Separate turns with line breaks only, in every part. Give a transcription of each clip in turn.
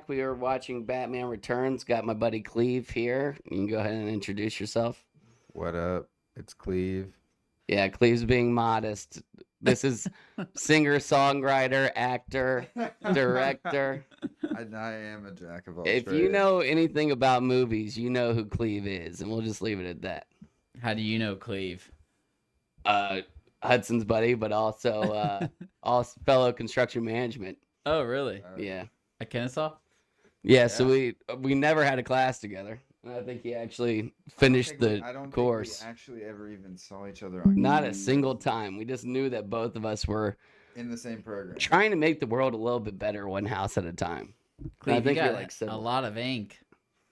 back. We are watching Batman Returns. Got my buddy Cleve here. You can go ahead and introduce yourself.
What up? It's Cleve.
Yeah, Cleve's being modest. This is singer, songwriter, actor, director.
I am a jack of all
If
trades.
you know anything about movies, you know who Cleve is, and we'll just leave it at that.
How do you know Cleve?
Hudson's buddy, but also fellow construction management.
Oh, really?
Yeah.
At Kennesaw?
Yeah, so we never had a class together. And I think he actually finished the course.
Think we actually ever even saw each other on
Not a single time. We just knew that both of us were
in the same program.
trying to make the world a little bit better one house at a time.
Cleve,
I think
you
you're
got
like
a lot of ink.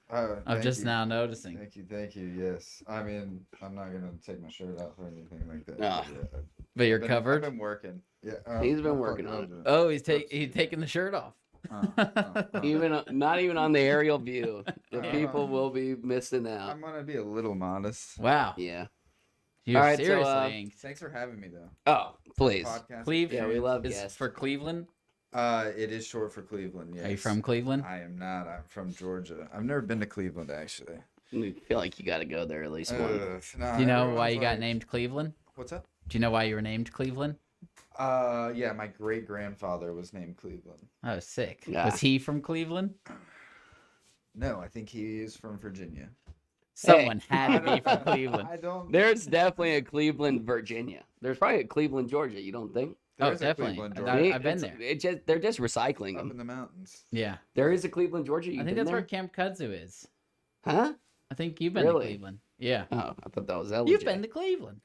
I'm
Thank
just
you.
now noticing.
Thank you. Yes. I mean, I'm not gonna take my shirt off or anything like that.
No.
But you're
I've
covered?
been working. Yeah.
He's been working on it.
Oh, he's taking the shirt off.
Even not even on the aerial view. The people will be missing out.
I'm gonna be a little modest.
Wow.
Yeah.
You're
All right, so,
seriously inked.
Thanks for having me, though.
Oh, please.
Podcast.
Cleve
Yeah, we love
is
guests.
for Cleveland.
It is short for Cleveland. Yes.
Are you from Cleveland?
I am not. I'm from Georgia. I've never been to Cleveland, actually.
I feel like you got to go there at least once.
Nah,
Do you know why
everyone's
you got
like-
named Cleveland?
What's up?
Do you know why you were named Cleveland?
Yeah, my great grandfather was named Cleveland.
Oh, sick.
Yeah.
Was he from Cleveland?
No, I think he is from Virginia.
Someone had to be from Cleveland.
I don't.
There's definitely a Cleveland, Virginia. There's probably a Cleveland, Georgia. You don't think?
Oh,
There's a
definitely.
Cleveland,
I-
Georgia.
I've been there.
They're just recycling
Up in
them.
the mountains.
Yeah.
There is a Cleveland, Georgia.
I
You've
think
been
that's where
there?
Camp Kudzu is.
Huh?
I think you've been
Really?
to Cleveland. Yeah.
Oh, I thought that was LJ.
You've been to Cleveland.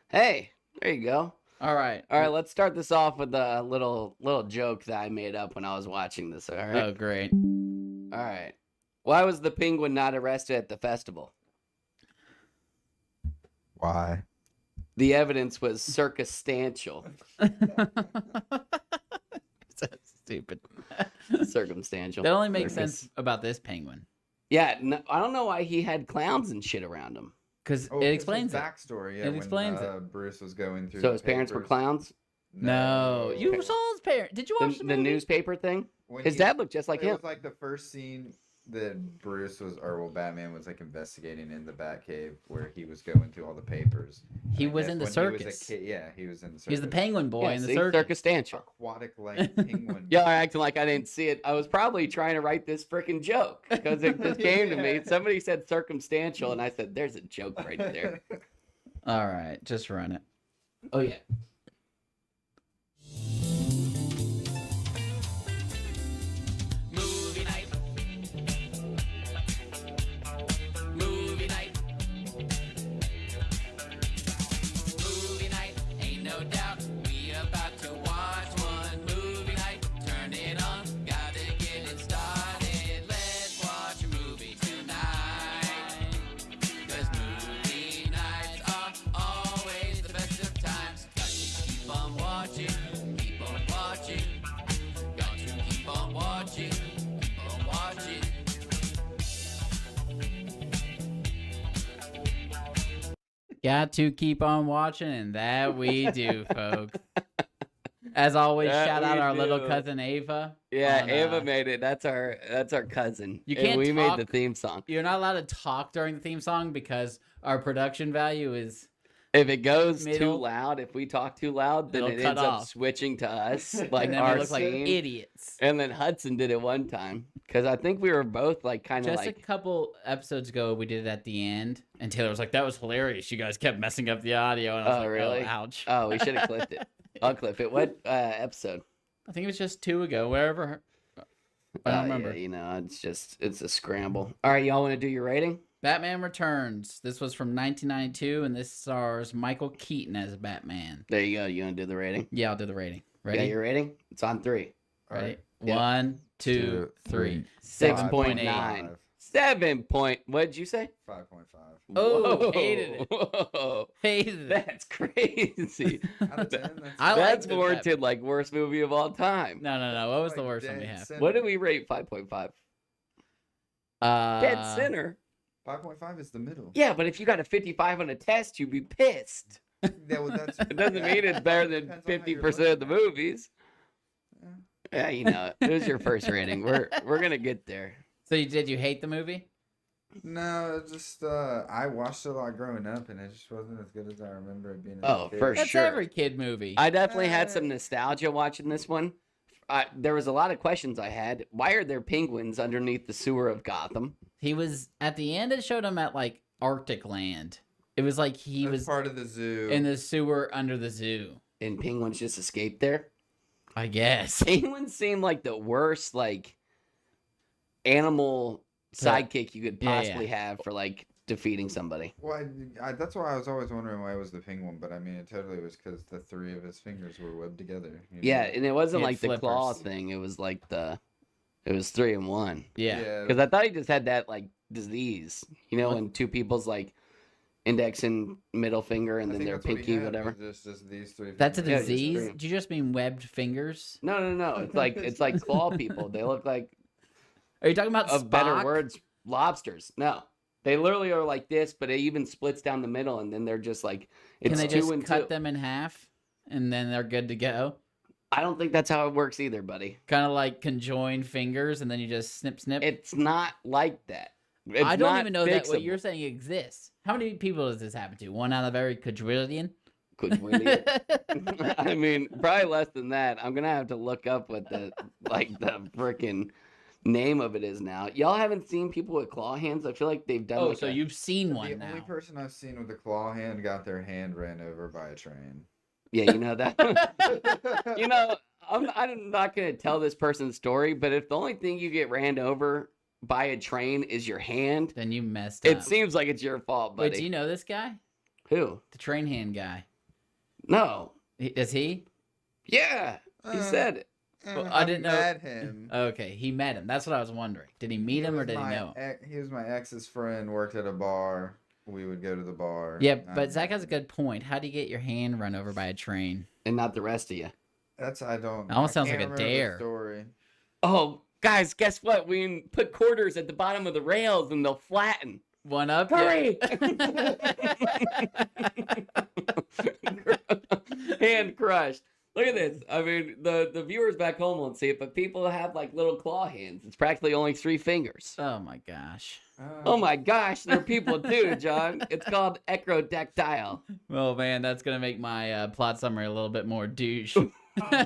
Hey, there you go.
All right.
All right, let's start this off with a little joke that I made up when I was watching this. All right.
Oh, great.
All right. Why was the penguin not arrested at the festival?
Why?
The evidence was circumstantial.
So stupid.
Circumstantial.
That only makes
Circus.
sense about this penguin.
Yeah, no, I don't know why he had clowns and shit around him.
Because
Oh,
it
his
explains it.
backstory. Yeah,
It
when,
explains it.
Bruce was going through.
So
the
his parents were
papers.
clowns?
No. You saw his parents. Did you watch the
The
movie?
newspaper thing?
When
His
he-
dad looked just like
it
him.
was like the first scene that Bruce was, or well, Batman was like investigating in the Batcave where he was going through all the papers.
He
And I
was
guess
in the
when he was
circus.
a kid, yeah, he was in the circus.
He's the penguin boy
Yeah,
in the
see?
circus.
Circumstantial.
Aquatic like penguin.
Y'all are acting like I didn't see it. I was probably trying to write this freaking joke because it just came to me.
Yeah.
Somebody said circumstantial, and I said, "There's a joke right there."
All right. Just run it.
Oh yeah.
Movie night. Movie night. Movie night, ain't no doubt. We about to watch one movie night. Turn it on, gotta get it started. Let's watch a movie tonight. 'Cause movie nights are always the best of times. Got to keep on watching, keep on watching. Got to keep on watching, keep on watching.
Got to keep on watching, and that we do, folks. As always,
That
shout out
we
our little
do.
cousin Ava.
Yeah,
on,
Ava made it. That's our cousin.
You
And
can't
we
talk-
made the theme song.
You're not allowed to talk during the theme song because our production value is.
If it goes too
Middle.
loud, if we talk too loud, then
It'll
it
cut
ends up
off.
switching to us, like
and then
our
we look like
scene.
idiots.
And then Hudson did it one time because I think we were both like kind of
Just
like
a couple episodes ago, we did it at the end, and Taylor was like, "That was hilarious. You guys kept messing up the audio." And I was
Oh,
like,
really?
"Oh, ouch."
Oh, we should have clipped it. I'll clip it. What episode?
I think it was just 2 ago, wherever. I don't remember.
Yeah, you know, it's a scramble. All right, y'all want to do your rating?
Batman Returns. This was from 1992, and this stars Michael Keaton as Batman.
There you go. You want to do the rating?
Yeah, I'll do the rating.
Yeah,
Ready?
your rating? It's on 3.
Ready?
Yeah.
1, 2,
2,
3.
6.9.
6.8.
7 point. What did you say?
5.5.
Oh, hated it.
Whoa.
Hated it.
That's crazy.
Out of 10, that's
I
That's
liked it,
warranted like worst movie of all time.
No. What was the
like
worst one we
dead
have?
center.
What did we rate 5.5? Dead center.
5.5 is the middle.
Yeah, but if you got a 55 on a test, you'd be pissed.
Yeah, well, that's,
It doesn't mean it's better than
Depends on how you're
50% of the
looking at it.
movies. Yeah, you know, it was your first rating. We're gonna get there.
So did you hate the movie?
No, it's just I watched it a lot growing up, and it just wasn't as good as I remember it being. As
Oh,
a kid.
for
That's
sure.
every kid movie.
I definitely had some nostalgia watching this one. There was a lot of questions I had. Why are there penguins underneath the sewer of Gotham?
He was at the end. It showed him at like Arctic land. It was like he
That's
was
part of the zoo.
in the sewer under the zoo.
And penguins just escaped there?
I guess.
Penguins seem like the worst, like, animal sidekick you could
Yeah,
possibly have for, like, defeating somebody.
Well, that's why I was always wondering why it was the penguin, but I mean, it totally was because the three of his fingers were webbed together. You know?
Yeah, and it wasn't
He had
like the claw
flippers.
thing. It was like it was 3 in 1.
Yeah.
Because I thought he just had that, like, disease, you know, and two people's, like, index and middle finger and
I
then
think
their
that's what he
pinky,
had,
whatever.
was just these three.
That's a
fingers.
Yeah, just
disease?
three.
Did you just mean webbed fingers?
No. It's like claw people. They look like,
Are you talking about
of
Spock?
better words, lobsters. No. They literally are like this, but it even splits down the middle, and then they're just like, it's
Can they
2
just
and
cut
2.
them in half and then they're good to go?
I don't think that's how it works either, buddy.
Kind of like conjoined fingers and then you just snip.
It's not like that. It's
I don't
not
even know that what
fixable.
you're saying exists. How many people does this happen to? One out of every quadrillion?
Quadrillion. I mean, probably less than that. I'm gonna have to look up what the freaking name of it is now. Y'all haven't seen people with claw hands? I feel like they've done.
Oh,
like
so
a-
you've seen
The
one
only
now.
person I've seen with a claw hand got their hand ran over by a train.
Yeah, you know that. You know, I'm not gonna tell this person's story, but if the only thing you get ran over by a train is your hand,
Then you messed up.
it seems like it's your fault, buddy.
Wait, do you know this guy?
Who?
The train hand guy.
No.
Is he?
Yeah, he said it.
Well, I didn't know-
Met him.
Okay, he met him. That's what I was wondering. Did he meet him or
was
did he
my
know him?
He was my ex's friend. Worked at a bar. We would go to the bar.
Yeah,
I
but Zach
met
has a
him.
good point. How do you get your hand run over by a train?
And not the rest of you.
That's I don't.
It almost
I
sounds like
can't
a
remember the
dare.
Story.
Oh, guys, guess what? We can put quarters at the bottom of the rails and they'll flatten.
One up?
Hurry! Hand crushed. Look at this. I mean, the viewers back home won't see it, but people have like little claw hands. It's practically only 3 fingers.
Oh my gosh.
Oh my gosh, there are people too, John. It's called ecrodactyl.
Oh man, that's gonna make my plot summary a little bit more douche.
Because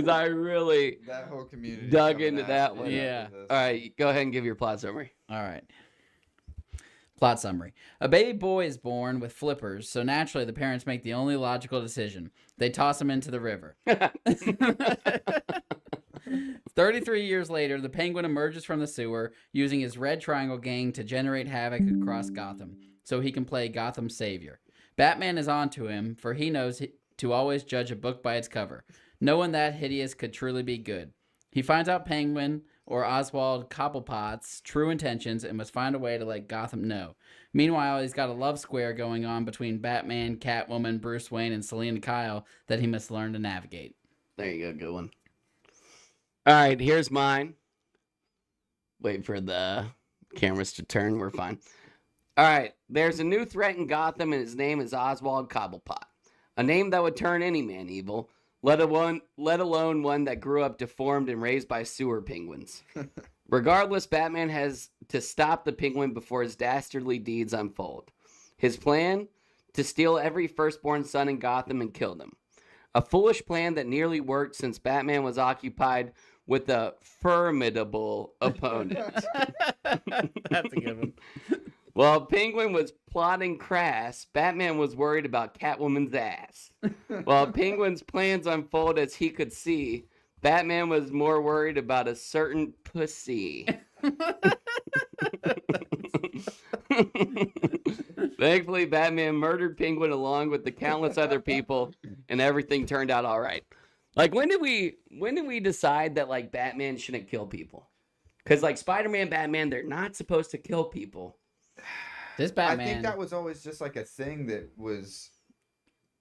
I really
That whole community
dug
coming
into
after
that
you
one.
Yeah.
after this.
All right, go ahead and give your plot summary.
All right. Plot summary. A baby boy is born with flippers, so naturally the parents make the only logical decision. They toss him into the river. 33 years later, the Penguin emerges from the sewer using his Red Triangle gang to generate havoc across Gotham, so he can play Gotham's savior. Batman is onto him, for he knows to always judge a book by its cover. No one that hideous could truly be good. He finds out Penguin, or Oswald Cobblepot's, true intentions and must find a way to let Gotham know. Meanwhile, he's got a love square going on between Batman, Catwoman, Bruce Wayne, and Selina Kyle that he must learn to navigate.
There you go, good one. All right, here's mine. Wait for the cameras to turn. We're fine. All right, there's a new threat in Gotham, and his name is Oswald Cobblepot. A name that would turn any man evil, let alone one that grew up deformed and raised by sewer penguins. Regardless, Batman has to stop the penguin before his dastardly deeds unfold. His plan? To steal every firstborn son in Gotham and kill them. A foolish plan that nearly worked since Batman was occupied with a formidable opponent.
That's a good one.
While Penguin was plotting crass, Batman was worried about Catwoman's ass. While Penguin's plans unfold as he could see, Batman was more worried about a certain pussy. Thankfully, Batman murdered Penguin along with the countless other people, and everything turned out all right. Like, when did we decide that, like, Batman shouldn't kill people? Because, like, Spider-Man, Batman, they're not supposed to kill people.
This
I
Batman.
think that was always just like a thing that was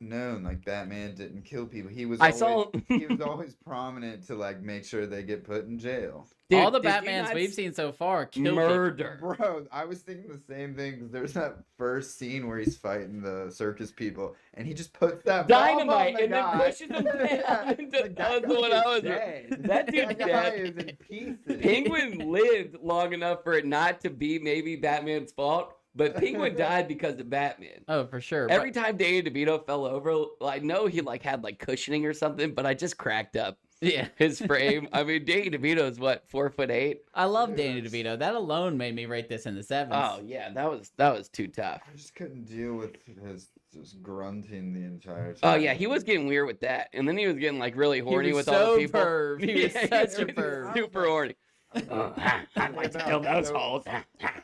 known. Like Batman didn't kill people. He was.
I
always,
saw.
he was always prominent to like make sure they get put in jail.
Dude,
All the
did you
Batmans
not
we've seen so far kill people.
murder.
Bro, I was thinking the same thing because there's that first scene where he's fighting the circus people, and he just puts that bomb
Dynamite
on the
and then
guy.
pushes him down into
Like,
that was what I was.
dead.
That dude
That guy
dead.
is in pieces.
Penguin lived long enough for it not to be maybe Batman's fault, but Penguin died because of Batman.
Oh, for sure.
Every time Danny DeVito fell over, I know he like had like cushioning or something, but I just cracked up
yeah.
his frame. I mean, Danny DeVito is what, 4'8"?
I love
Dude,
Danny
that's-
DeVito. That alone made me rate this in the sevens.
Oh yeah, that was too tough.
I just couldn't deal with his just grunting the entire time.
Oh yeah, he was getting weird with that, and then he was getting like really horny
was
with all
so
the people.
perv. He was such a
was
perv.
super horny. I'd like to kill those holes.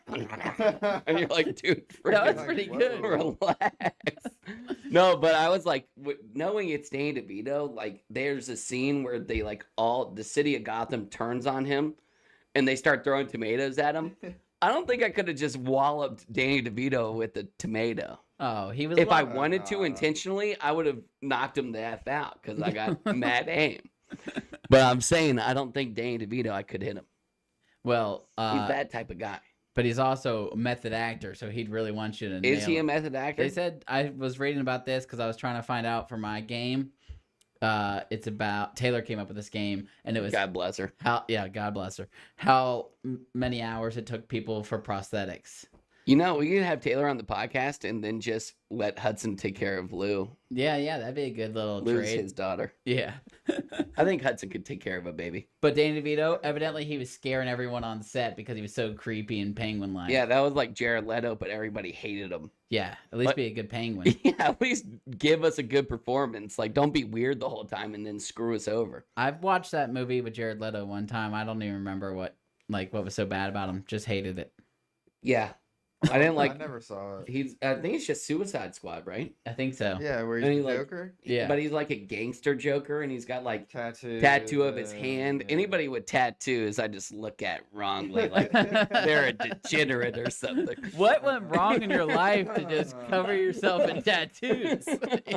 And you're like, dude,
That was
freaking
pretty
whoa.
good.
relax. No, but I was like, knowing it's Danny DeVito, like, there's a scene where they like all the city of Gotham turns on him, and they start throwing tomatoes at him. I don't think I could have just walloped Danny DeVito with a tomato.
Oh, he was.
If I
loved-
wanted to intentionally, I would have knocked him the F out because I got mad aim. But I'm saying I don't think Danny DeVito, I could hit him.
well,
He's that type of guy.
but he's also a method actor, so he'd really want you to.
Is
nail
he a
it.
method actor?
They said I was reading about this because I was trying to find out for my game. It's about Taylor came up with this game, and it was
God bless her.
how. Yeah, God bless her. How many hours it took people for prosthetics.
You know, we can have Taylor on the podcast and then just let Hudson take care of Lou.
Yeah, that'd be a good little
Lou's
trade.
his daughter.
Yeah.
I think Hudson could take care of a baby.
But Danny DeVito, evidently he was scaring everyone on set because he was so creepy and penguin-like.
Yeah, that was like Jared Leto, but everybody hated him.
Yeah, at least
But-
be a good penguin.
Yeah, at least give us a good performance. Like, don't be weird the whole time and then screw us over.
I've watched that movie with Jared Leto one time. I don't even remember what was so bad about him. Just hated it.
Yeah. I didn't like.
I never saw it.
I think it's just Suicide Squad, right?
I think so.
Yeah, where
And
he's
he,
the
like-
Joker.
Yeah.
But he's like a gangster Joker, and he's got like
Tattoo
of his hand.
yeah.
Anybody with tattoos, I just look at wrongly, like they're a degenerate or something.
What went wrong in your life to just cover yourself in tattoos?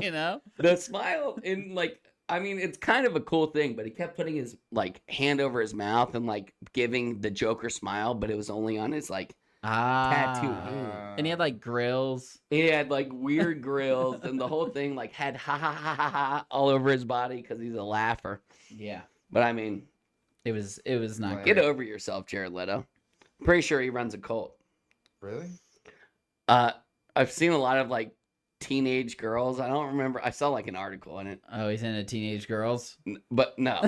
You know?
The smile in like, I mean, it's kind of a cool thing, but he kept putting his like hand over his mouth and like giving the Joker smile, but it was only on his like tattoo hand.
And he had like grills.
He had like weird grills, and the whole thing like had ha ha ha ha ha all over his body because he's a laugher.
Yeah.
But I mean,
It was not
Right.
good.
get over yourself, Jared Leto. Pretty sure he runs a cult.
Really?
I've seen a lot of like teenage girls. I don't remember. I saw like an article in it,
Oh, he's into teenage girls.
but no,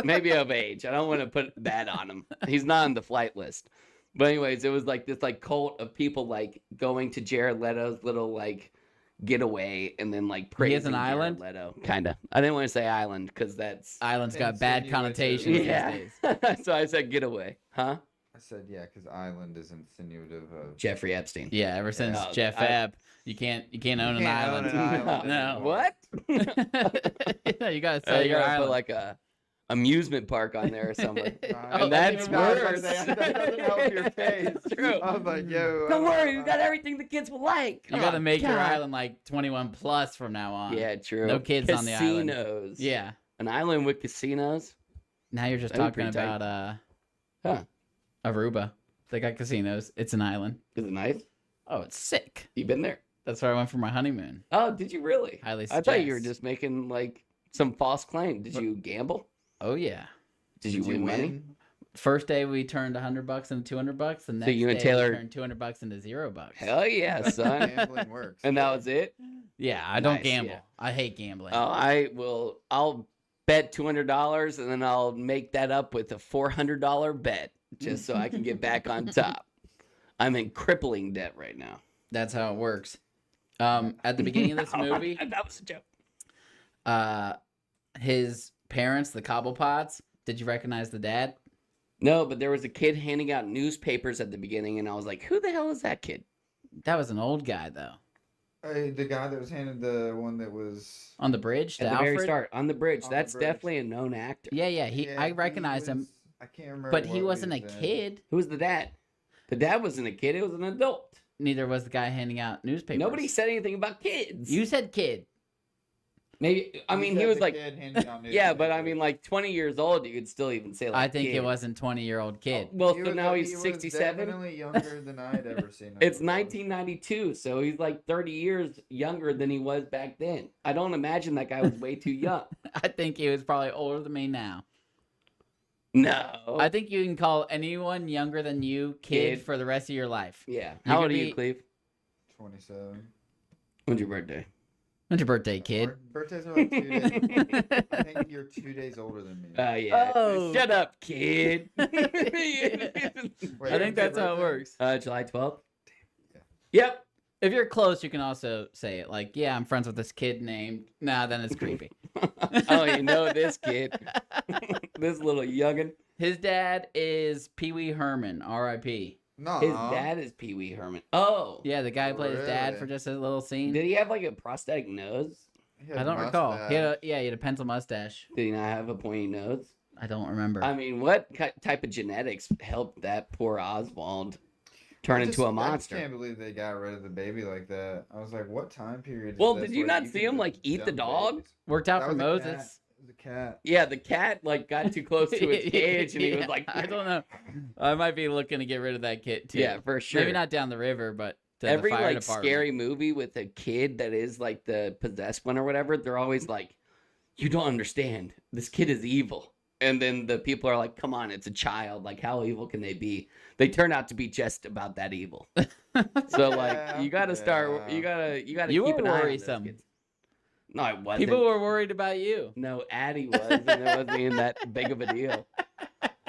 maybe of age. I don't want to put that on him. He's not on the flight list. But anyways, it was like this like cult of people like going to Jared Leto's little like getaway and then like praising
has an
Jared
island?
Leto. Kinda. I didn't want to say island because that's
Island's got bad
Insinuative.
connotations these
yeah.
days.
So I said getaway, huh?
I said yeah, because island is insinuative of.
Jeffrey Epstein.
Yeah, ever since
No,
Jeff
I-
Ebb, you can't own an
can't own
island.
an island
No.
anymore.
What?
You gotta sell
You
your
gotta put
island.
like a amusement park on there or somewhere.
Oh,
And that's
even
worse.
That doesn't help your case.
It's true.
I was like, yo.
Don't worry, we got everything the kids will like.
You gotta make your
God.
island like 21 plus from now on.
Yeah, true.
No kids on the island.
Casinos.
Yeah.
An island with casinos.
Now you're just
That'd be
talking
pretty tight.
about
Huh?
Aruba. They got casinos. It's an island.
Is it nice?
Oh, it's sick.
You been there?
That's where I went for my honeymoon.
Oh, did you really?
Highly
I thought you were
suggest.
just making like some false claim. Did you gamble?
Oh yeah.
Did you win money?
First day we turned $100 into $200. The next
you and
day
Taylor-
we turned $200 into $0.
Hell yeah, son.
Gambling works.
And that was it?
Yeah, I don't
Nice,
gamble.
yeah.
I hate gambling.
Oh, I'll bet $200 and then I'll make that up with a $400 bet just so I can get back on top. I'm in crippling debt right now.
That's how it works. At the beginning of this movie,
That was a joke.
his parents, the Cobblepots, did you recognize the dad?
No, but there was a kid handing out newspapers at the beginning, and I was like, who the hell is that kid?
That was an old guy though.
The guy that was handed the one that was.
On the bridge, to
At the
Alfred?
very start, on the bridge.
On the
That's
bridge.
definitely a known actor.
Yeah,
Yeah,
I
he
recognized him,
was- I can't remember.
but he
what
wasn't a
his name-
kid.
Who's the dad? The dad wasn't a kid, it was an adult.
Neither was the guy handing out newspapers.
Nobody said anything about kids.
You said kid.
Maybe I
You
mean
said
he was
the
like
kid handing out
yeah, but I
newspapers.
mean like 20 years old. You could still even say like
I think
kid.
it wasn't 20-year-old kid.
Well,
He
so
was
now
he
he's
was
67.
definitely younger than I had ever seen him.
It's
before.
1992, so he's like 30 years younger than he was back then. I don't imagine that guy was way too young.
I think he was probably older than me now.
No.
I think you can call anyone younger than you kid
Kid.
for the rest of your life.
Yeah.
You
How
could
old are
be-
you, Cleve?
27.
When's your birthday?
When's your birthday, kid?
Our birthdays are like 2 days. I think you're 2 days older than me.
Yeah.
Oh.
Shut up, kid.
Wait,
I think that's how it works.
July 12th?
Yeah.
Yep.
If you're close, you can also say it like, yeah, I'm friends with this kid named. Nah, then it's creepy.
Oh, you know this kid. This little youngin'.
His dad is Pee Wee Herman, R.I.P.
No.
His dad is Pee Wee Herman. Oh.
Yeah, the guy who played his dad
Really?
for just a little scene.
Did he have like a prosthetic nose?
I don't recall. He had a pencil mustache.
Did he not have a pointy nose?
I don't remember.
I mean, what type of genetics helped that poor Oswald turn into a
I
monster?
can't believe they got rid of the baby like that. I was like, what time period? Is
Well,
this
did you
where
not see
can
him,
just
like, eat the
dump
dog?
babies?
Worked out
That
for
was a
Moses.
cat. It was a cat.
Yeah, the cat like got too close to its cage, and he was
Yeah,
like,
I don't know. I might be looking to get rid of that kid too.
Yeah, for sure.
Maybe not down the river, but to
Every
the fire
like
department.
scary movie with a kid that is like the possessed one or whatever, they're always like, "You don't understand. This kid is evil." And then the people are like, "Come on, it's a child. Like, how evil can they be?" They turn out to be just about that evil. So like,
Yeah,
you gotta start.
yeah.
You gotta
You
keep
were
an eye on those
worrisome.
kids. No, I wasn't.
People were worried about you.
No, Addie was, and it wasn't even that big of a deal.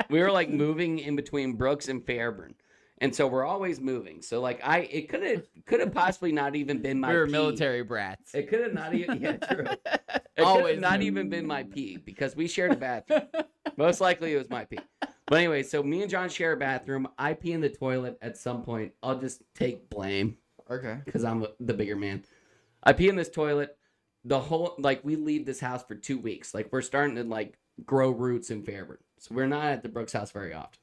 We were like moving in between Brooks and Fairburn, and so we're always moving. So like, it could have possibly not even been my.
We were
pee.
military brats.
It could have not even. Yeah, true. It could
Always
have not
knew.
even been my pee because we shared a bathroom. Most likely it was my pee. But anyway, so me and John share a bathroom. I pee in the toilet at some point. I'll just take blame
Okay.
because I'm the bigger man. I pee in this toilet. The whole we leave this house for 2 weeks. Like we're starting to like grow roots in Fairburn, so we're not at the Brooks house very often.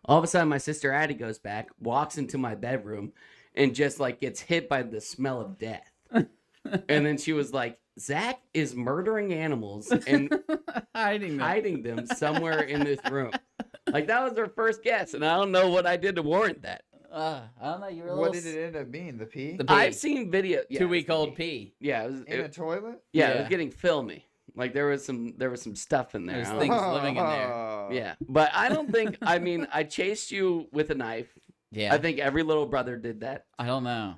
All of a sudden, my sister Addie goes back, walks into my bedroom, and just like gets hit by the smell of death. And then she was like, "Zach is murdering animals and
Hiding them.
them somewhere in this room." Like that was her first guess, and I don't know what I did to warrant that.
I don't know. You were a
What
little
did it end up being? The pee?
The pee.
I've seen video. Yeah,
2-week-old pee.
Yeah, it was.
In a toilet?
It
Yeah.
was getting filmy. Like there was some stuff in there.
There's
I don't
things
know.
living in there.
Oh.
Yeah, but I don't think. I mean, I chased you with a knife.
Yeah.
I think every little brother did that.
I don't know.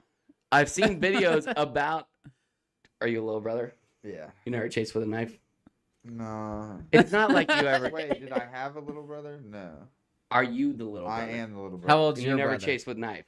I've seen videos about. Are you a little brother?
Yeah.
You never chased with a knife.
No.
It's not like you ever.
Wait, did I have a little brother? No.
Are you the little brother?
I am the little brother.
How old's
You
your
never
brother?
chased with knife.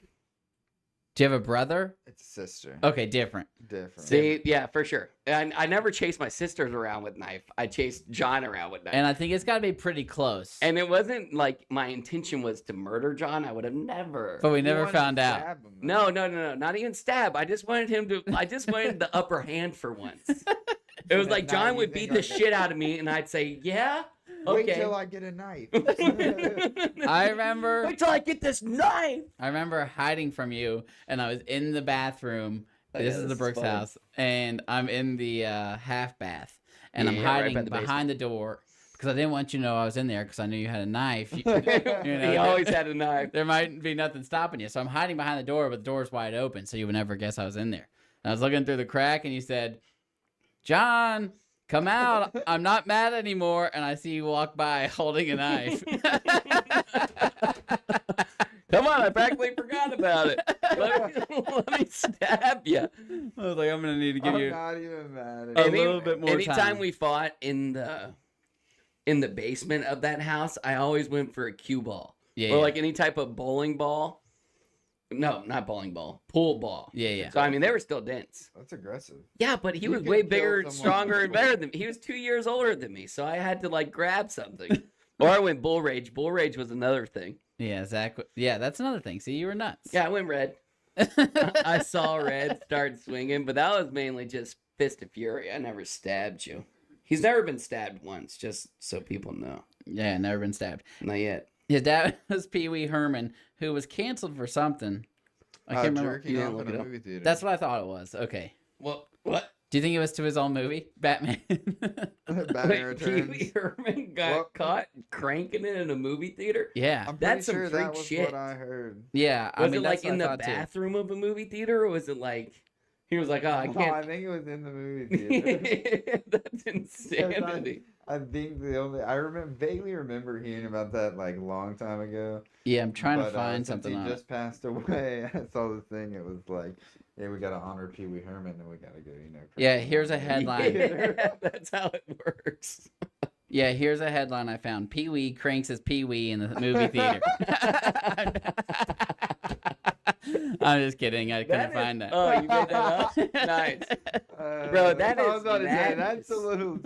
Do you have a brother?
It's a sister.
Okay, different.
Different.
See, yeah, for sure. And I never chased my sisters around with knife. I chased John around with knife.
And I think it's got to be pretty close.
And it wasn't like my intention was to murder John. I would have never.
But we
You
never
wanted to
found out.
stab him, though.
No, not even stab. I just wanted him to. I just wanted the upper hand for once. It was like
Now
John
you
would
think
beat the
I-
shit out of me, and I'd say, "Yeah,
Wait
okay."
till I get a knife.
I remember
Wait till I get this knife.
hiding from you, and I was in the bathroom.
Oh,
This
yeah,
is the
this is
Brooks
funny.
house, and I'm in the half bath, and I'm
Yeah, right
hiding
by the
behind the door because I didn't want you to know I was in there because I knew you had a knife. You
He
know,
always had a knife.
there might be nothing stopping you, so I'm hiding behind the door, but the door's wide open, so you would never guess I was in there. And I was looking through the crack, and you said, "John, come out! I'm not mad anymore." And I see you walk by holding a knife.
Come on, I practically forgot about it. Let me stab you.
I was like, I'm gonna need to give
I'm
you.
not even mad
A
at
little bit more
Anytime
time.
we fought in the basement of that house, I always went for a cue ball.
Yeah,
Or like any type of bowling ball. No, not bowling ball. Pool ball.
yeah.
So I mean, they were still dense.
That's aggressive.
Yeah, but he
You
was
could
way
kill
bigger,
someone
stronger,
with
and better than me. He was 2 years older than me, so I had to like grab something. Or I went bull rage. Bull rage was another thing.
Yeah, Zach. Yeah, that's another thing. See, you were nuts.
Yeah, I went red. I saw red, started swinging, but that was mainly just fist of fury. I never stabbed you. He's never been stabbed once, just so people know.
Yeah, never been stabbed.
Not yet.
His dad was Pee Wee Herman, who was canceled for something. I can't remember.
Jerking
You
off
didn't look
in
it
a
up?
movie theater.
That's what I thought it was. Okay.
What?
Do you think it was to his own movie, Batman?
Batman
Wait, Pee Wee
Returns.
Herman got
Well-
caught cranking it in a movie theater?
Yeah.
I'm
That's
pretty
some
sure that
freak
was
shit.
what I heard.
Yeah. I
Was
mean,
it
that's
like in
what I
the
thought, too.
bathroom of a movie theater, or was it like he was like, oh, I
No,
can't.
I think it was in the movie theater.
That's insanity.
I think I vaguely remember hearing about that like a long time ago.
Yeah, I'm trying to
But,
find
since
something
he
on
just passed away. I saw the thing. It was like, yeah, we gotta honor Pee Wee Herman, and we gotta go,
Yeah,
crank
here's
it
a
on the
headline.
Yeah, that's how it works.
Yeah, here's a headline I found. Pee Wee cranks his Pee Wee in the movie theater. I'm just kidding. I couldn't find that.
Oh, you made that up? Nice. Bro, that
I
is
was about to say,
madness.
that's a little.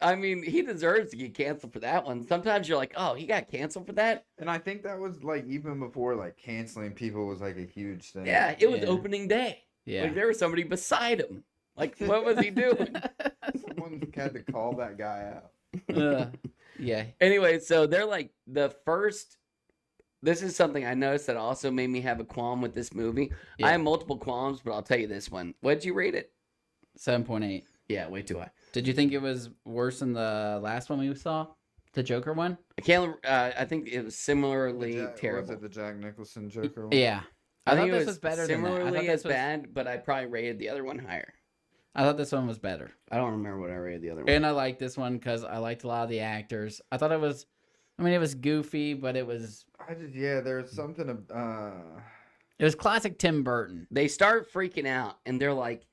I mean, he deserves to get canceled for that one. Sometimes you're like, oh, he got canceled for that?
And I think that was like even before like canceling people was like a huge thing.
Yeah, it was
Yeah.
opening day.
Yeah.
Like, there was somebody beside him. Like, what was he doing?
Someone had to call that guy out.
Yeah.
Anyway, so they're like the first. This is something I noticed that also made me have a qualm with this movie.
Yeah.
I have multiple qualms, but I'll tell you this one. What'd you rate it?
7.8.
Yeah, wait till I.
Did you think it was worse than the last one we saw? The Joker one?
I can't. I think it was similarly
Was
terrible.
it the Jack Nicholson Joker one?
Yeah. I
think
thought
it
this was better than that. I
similarly
thought
as
this was
bad, but I probably rated the other one higher.
I thought this one was better.
I don't remember what I rated the other one.
And I liked this one because I liked a lot of the actors. I thought it was, it was goofy, but it was
There's something.
classic Tim Burton.
They start freaking out, and they're like,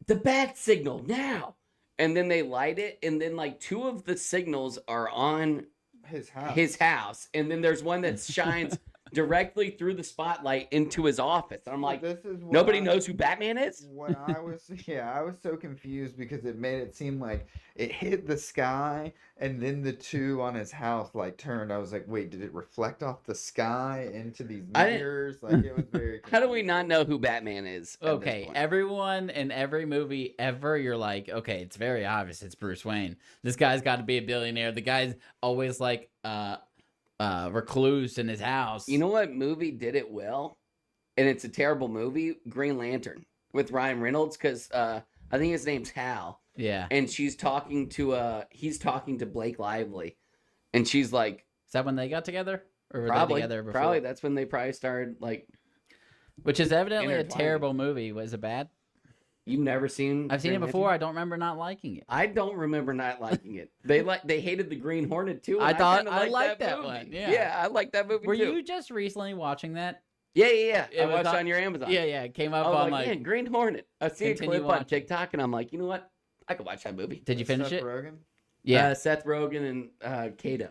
"The bat signal now!" And then they light it, and then like two of the signals are on
His house.
and then there's one that shines directly through the spotlight into his office. And I'm like,
this is what
nobody knows who Batman is?
When I was I was so confused because it made it seem like it hit the sky and then the two on his house like turned. I was like, wait, did it reflect off the sky into these
I didn't-
mirrors? Like it was very.
How do we not know who Batman is? at this
Okay,
point?
everyone in every movie ever, you're like, okay, it's very obvious it's Bruce Wayne. This guy's got to be a billionaire. The guy's always like recluse in his house.
You know what movie did it well? And it's a terrible movie, Green Lantern with Ryan Reynolds, because I think his name's Hal.
Yeah.
And he's talking to Blake Lively. And she's like,
Is that when they got together? Or were they
probably,
together before?
probably that's when they probably started like,
Which is evidently a
intertwining.
terrible movie. Was it bad?
you've never seen.
I've seen
Green
it before.
Lantern?
I don't remember not liking it.
I don't remember not liking it. They hated the Green Hornet too.
I
and
thought-
kinda
I liked that
movie.
one, yeah.
I like that movie
Were
too.
you just recently watching that?
Yeah.
It
I
was
watched
on-
on your Amazon.
Yeah, yeah. It came up
I was
on
like,
like.
man, Green Hornet. I see a
Continue
clip on
watching.
TikTok, and I'm like, you know what? I could watch that movie.
Did you finish
Seth
it?
Rogen?
Yeah.
Seth Rogen and Kato.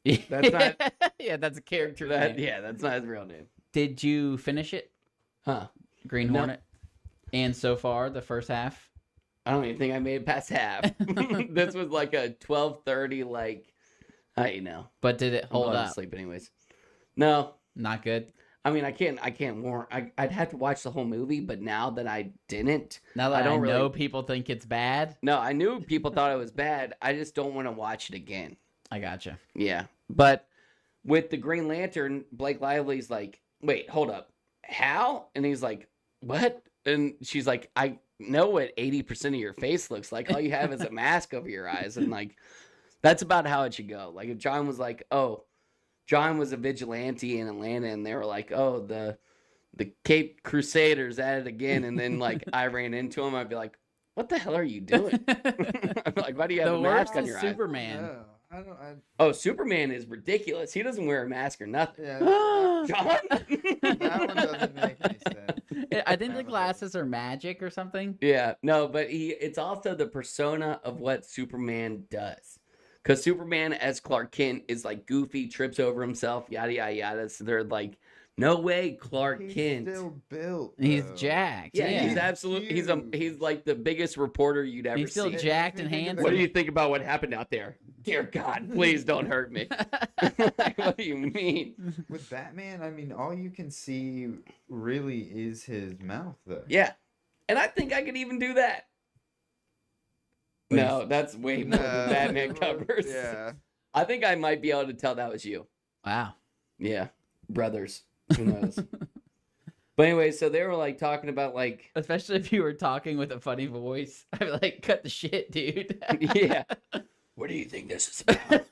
Yeah.
that's not-
yeah, that's a character.
That,
name.
yeah, that's not his real name.
Did you finish it,
Huh.
Green
No.
Hornet? And so far, the first half.
I don't even think I made it past half. This was like a 12:30, like,
But did it
I'm
hold
going to
up?
sleep anyways. No,
Not good.
I mean, I can't warrant. I'd have to watch the whole movie, but now that I didn't,
Now that
I
I,
don't
know
really-
people think it's bad,
no, I knew people thought it was bad. I just don't want to watch it again.
I gotcha.
Yeah, but with the Green Lantern, Blake Lively's like, wait, hold up, Hal? And he's like, what? And she's like, I know what 80% of your face looks like. All you have is a mask over your eyes. And like, that's about how it should go. Like if John was like, oh, John was a vigilante in Atlanta, and they were like, oh, the Cape Crusaders at it again. And then like I ran into him, I'd be like, what the hell are you doing? I'm like, why do you have
The
a
worst
mask on
is
your eyes?
Superman.
No, I don't.
Oh, Superman is ridiculous. He doesn't wear a mask or nothing.
Yeah,
John?
that one doesn't make any sense.
I think the glasses are magic or something.
Yeah, no, but it's also the persona of what Superman does. Because Superman as Clark Kent is like goofy, trips over himself, yada, yada, yada. So they're like, no way, Clark
He's
Kent.
still built.
He's
though.
jacked.
Yeah,
Yeah,
he's absolutely, he's like the biggest reporter you'd ever
He's still
see.
jacked and
What do you
handsome.
What do you think about what happened out there? Dear God, please don't hurt me. Like, what do you mean?
With Batman, I mean, all you can see really is his mouth, though.
Yeah, and I think I could even do that. No, that's way more than Batman covers.
Yeah.
I think I might be able to tell that was you.
Wow.
Yeah, brothers. Who knows? But anyway, so they were like talking about like,
Especially if you were talking with a funny voice. I'd be like, cut the shit, dude.
yeah, what do you think this is about?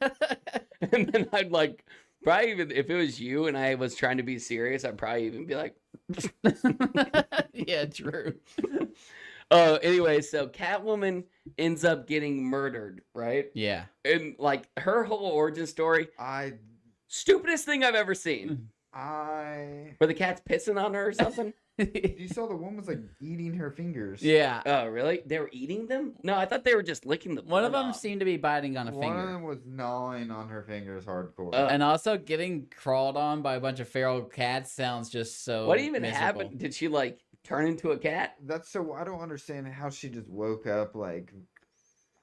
And then I'd like, probably even if it was you and I was trying to be serious, I'd probably even be like,
Yeah, true.
oh, anyway, so Catwoman ends up getting murdered, right?
Yeah.
And like her whole origin story, stupidest thing I've ever seen. Where the cat's pissing on her or something?
You saw the one was like eating her fingers.
Yeah.
Oh, really? They were eating them? No, I thought they were just licking the
One of
blood
them
off.
seemed to be biting on a
One of
finger.
them was gnawing on her fingers hardcore.
And also getting crawled on by a bunch of feral cats sounds just so
What even
miserable.
happened? Did she like turn into a cat?
That's so I don't understand how she just woke up like.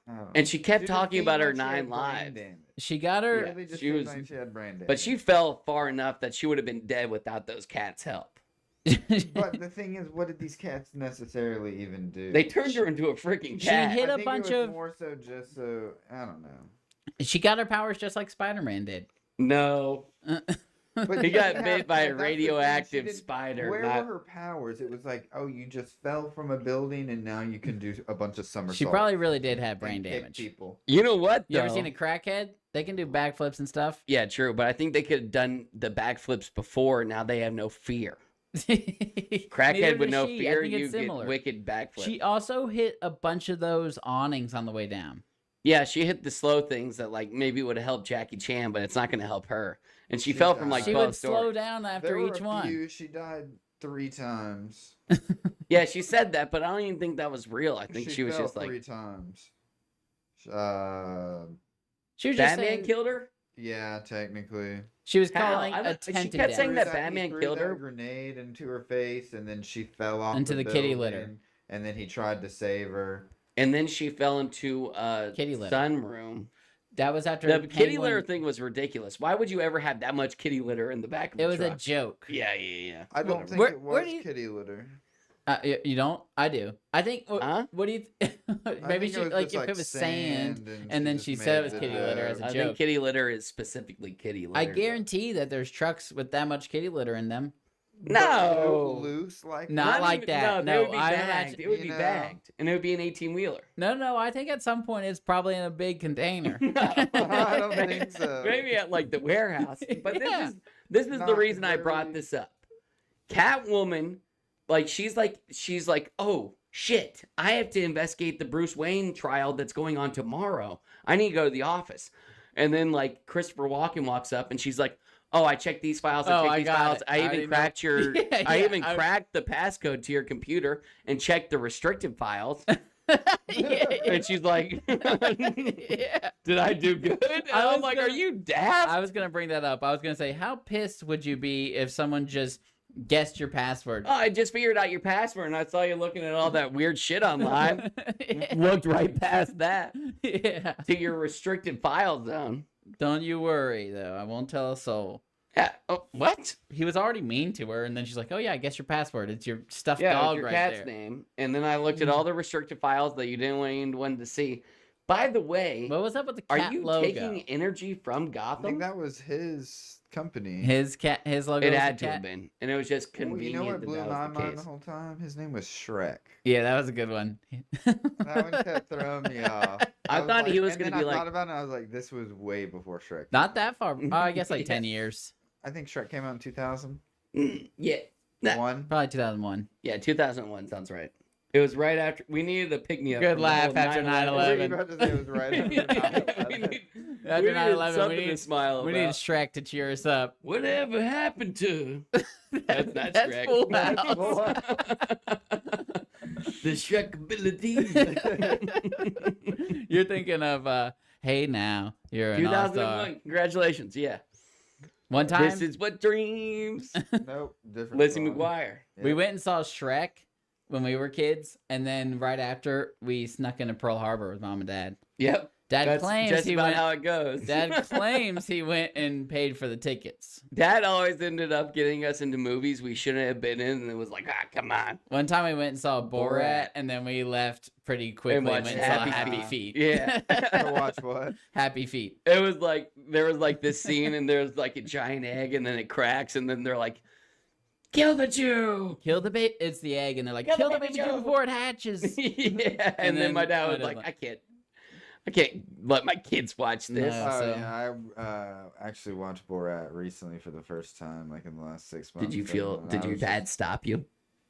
I don't know.
And she kept
She just
talking
seemed
about her
like she had
9
brain
lives.
damage.
She got
It
her...
really just
she
seemed
was-
like she had brain damage.
But she fell far enough that she would have been dead without those cats' help.
But the thing is, what did these cats necessarily even do?
They turned her into a freaking
She
cat.
hit
I
a
think
bunch
it was
of-
more so just so I don't know.
She got her powers just like Spider-Man did.
No.
But
He
she
got
didn't
bit
have-
by a
that's the thing, she
radioactive
didn't-
spider.
Where
not-
were her powers? It was like, oh, you just fell from a building and now you can do a bunch of somersaults.
She probably really did have
and
brain
kick
damage.
people.
You know what?
You ever
though?
seen a crackhead? They can do backflips and stuff.
Yeah, true. But I think they could have done the backflips before. Now they have no fear.
Neither
Crackhead with
does
no
she. I
fear,
think
you
it's
get
similar.
wicked backflip.
She also hit a bunch of those awnings on the way down.
Yeah, she hit the slow things that like maybe would have helped Jackie Chan, but it's not going to help her. And she
She
fell from
died.
like
She
12
would slow
stories.
down after
There were
each
a
one.
few, she died 3 times.
Yeah, she said that, but I don't even think that was real. I think she was
fell
just like
3 times.
She was just
Batman
saying,
killed her.
Yeah, technically.
she was
How?
calling
I don't- she
attempted
kept
death.
saying that
He
Batman
threw
killed
that
her.
grenade into her face, and then she fell off
Into the kitty
building,
litter.
And then he tried to save her.
And then she fell into a
Kitty litter.
sunroom.
That was after
The kitty
Penguin-
litter thing was ridiculous. Why would you ever have that much kitty litter in the back of
It
a
was
truck?
a joke.
Yeah, yeah, yeah.
I don't
Whatever.
think
Where-
it
where
was
do you-
kitty litter.
You don't? I do. I think.
Huh?
What do you?
I
Maybe
think
she
it was
like
just,
if it was sand, and then
just
she said it was
made
kitty litter as a
I
joke.
think kitty litter is specifically kitty litter.
I guarantee that there's trucks with that much kitty litter in them.
No.
loose like
Not like that.
they
No,
would be
I
bagged.
imagine-
It would
you
be
know.
bagged, and it would be an 18-wheeler.
No. I think at some point it's probably in a big container.
I don't think so.
Maybe at like the warehouse. But
Yeah.
this is the
Not
reason I brought
very-
this up. Catwoman, like she's like, oh shit, I have to investigate the Bruce Wayne trial that's going on tomorrow. I need to go to the office. And then like Christopher Walken walks up and she's like, oh, I checked these files.
Oh,
I
I
checked these
got
files.
it.
I
I
even
didn't know.
cracked your
Yeah,
I
yeah,
even
I-
cracked the passcode to your computer and checked the restricted files.
yeah.
And she's like,
Yeah.
did I do good? And
I
I'm
was
like,
gonna-
are you daft?
I was gonna bring that up. I was gonna say, how pissed would you be if someone just guessed your password?
Oh, I just figured out your password and I saw you looking at all that weird shit online.
Yeah.
Looked right past that
Yeah.
to your restricted file zone.
Don't you worry, though. I won't tell a soul.
Yeah. Oh, what?
He was already mean to her, and then she's like, "Oh yeah, I guess your password. It's your stuffed
Yeah, it was
dog
your
right
cat's
there."
name. And then I looked at all the restricted files that you didn't want anyone to see. By the way,
What was up with the
are
cat
you
logo?
taking energy from
I think
Gotham?
that was his company.
His logo.
It
was a
had to
cat?
have been. And it was just
Well,
convenient
you know what
that
blew
that
my
was the
mind the
case.
whole time? His name was Shrek.
Yeah, that was a good one.
That one kept throwing me off.
I thought he was
and
gonna
then
be
I
like-
thought about it and I was like, this was way before Shrek.
Not that far. Oh, I guess like
Yeah.
10 years.
I think Shrek came out in 2001.
Yeah. Nah.
Probably 2001.
Yeah, 2001 sounds right. It was right after. We needed a pick me up.
Good
from the
laugh
whole
after
9/11.
9/11.
You were about to say it was right after
we
9/11.
need,
After
we needed
9/11,
something
we
to
need,
smile
we
about.
need Shrek to cheer us up.
Whatever happened to? That's not
That's
Shrek.
Full
That's
House.
Full
The Shrek-ability.
You're thinking of, hey now, you're an all-star.
2001. Congratulations. Yeah.
One time,
This is what dreams.
Nope, different.
Lizzie
song.
McGuire.
we
Yeah.
went and saw Shrek when we were kids, and then right after, we snuck into Pearl Harbor with Mom and Dad.
Yep.
Dad
That's
claims
just
he
about
went.
how it goes.
Dad claims he went and paid for the tickets.
Dad always ended up getting us into movies we shouldn't have been in, and it was like, come on.
One time we went and saw Borat,
Borat.
and then we left pretty quickly and
watched
went and saw
Happy
Happy
Feet.
Feet.
Yeah.
To watch what?
Happy Feet.
It was like there was like this scene, and there's like a giant egg, and then it cracks, and then they're like, Kill the Jew.
Kill the baby. It's the egg, and they're like,
Kill the
kill the
baby
baby Jew
Jew."
before it hatches.
Yeah, and then my dad was like, I can't let my kids watch this.
No.
Oh
So-
yeah, I actually watched Borat recently for the first time, like in the last 6 months.
Did you
and
feel?
I
Did your
was
dad
just-
stop you?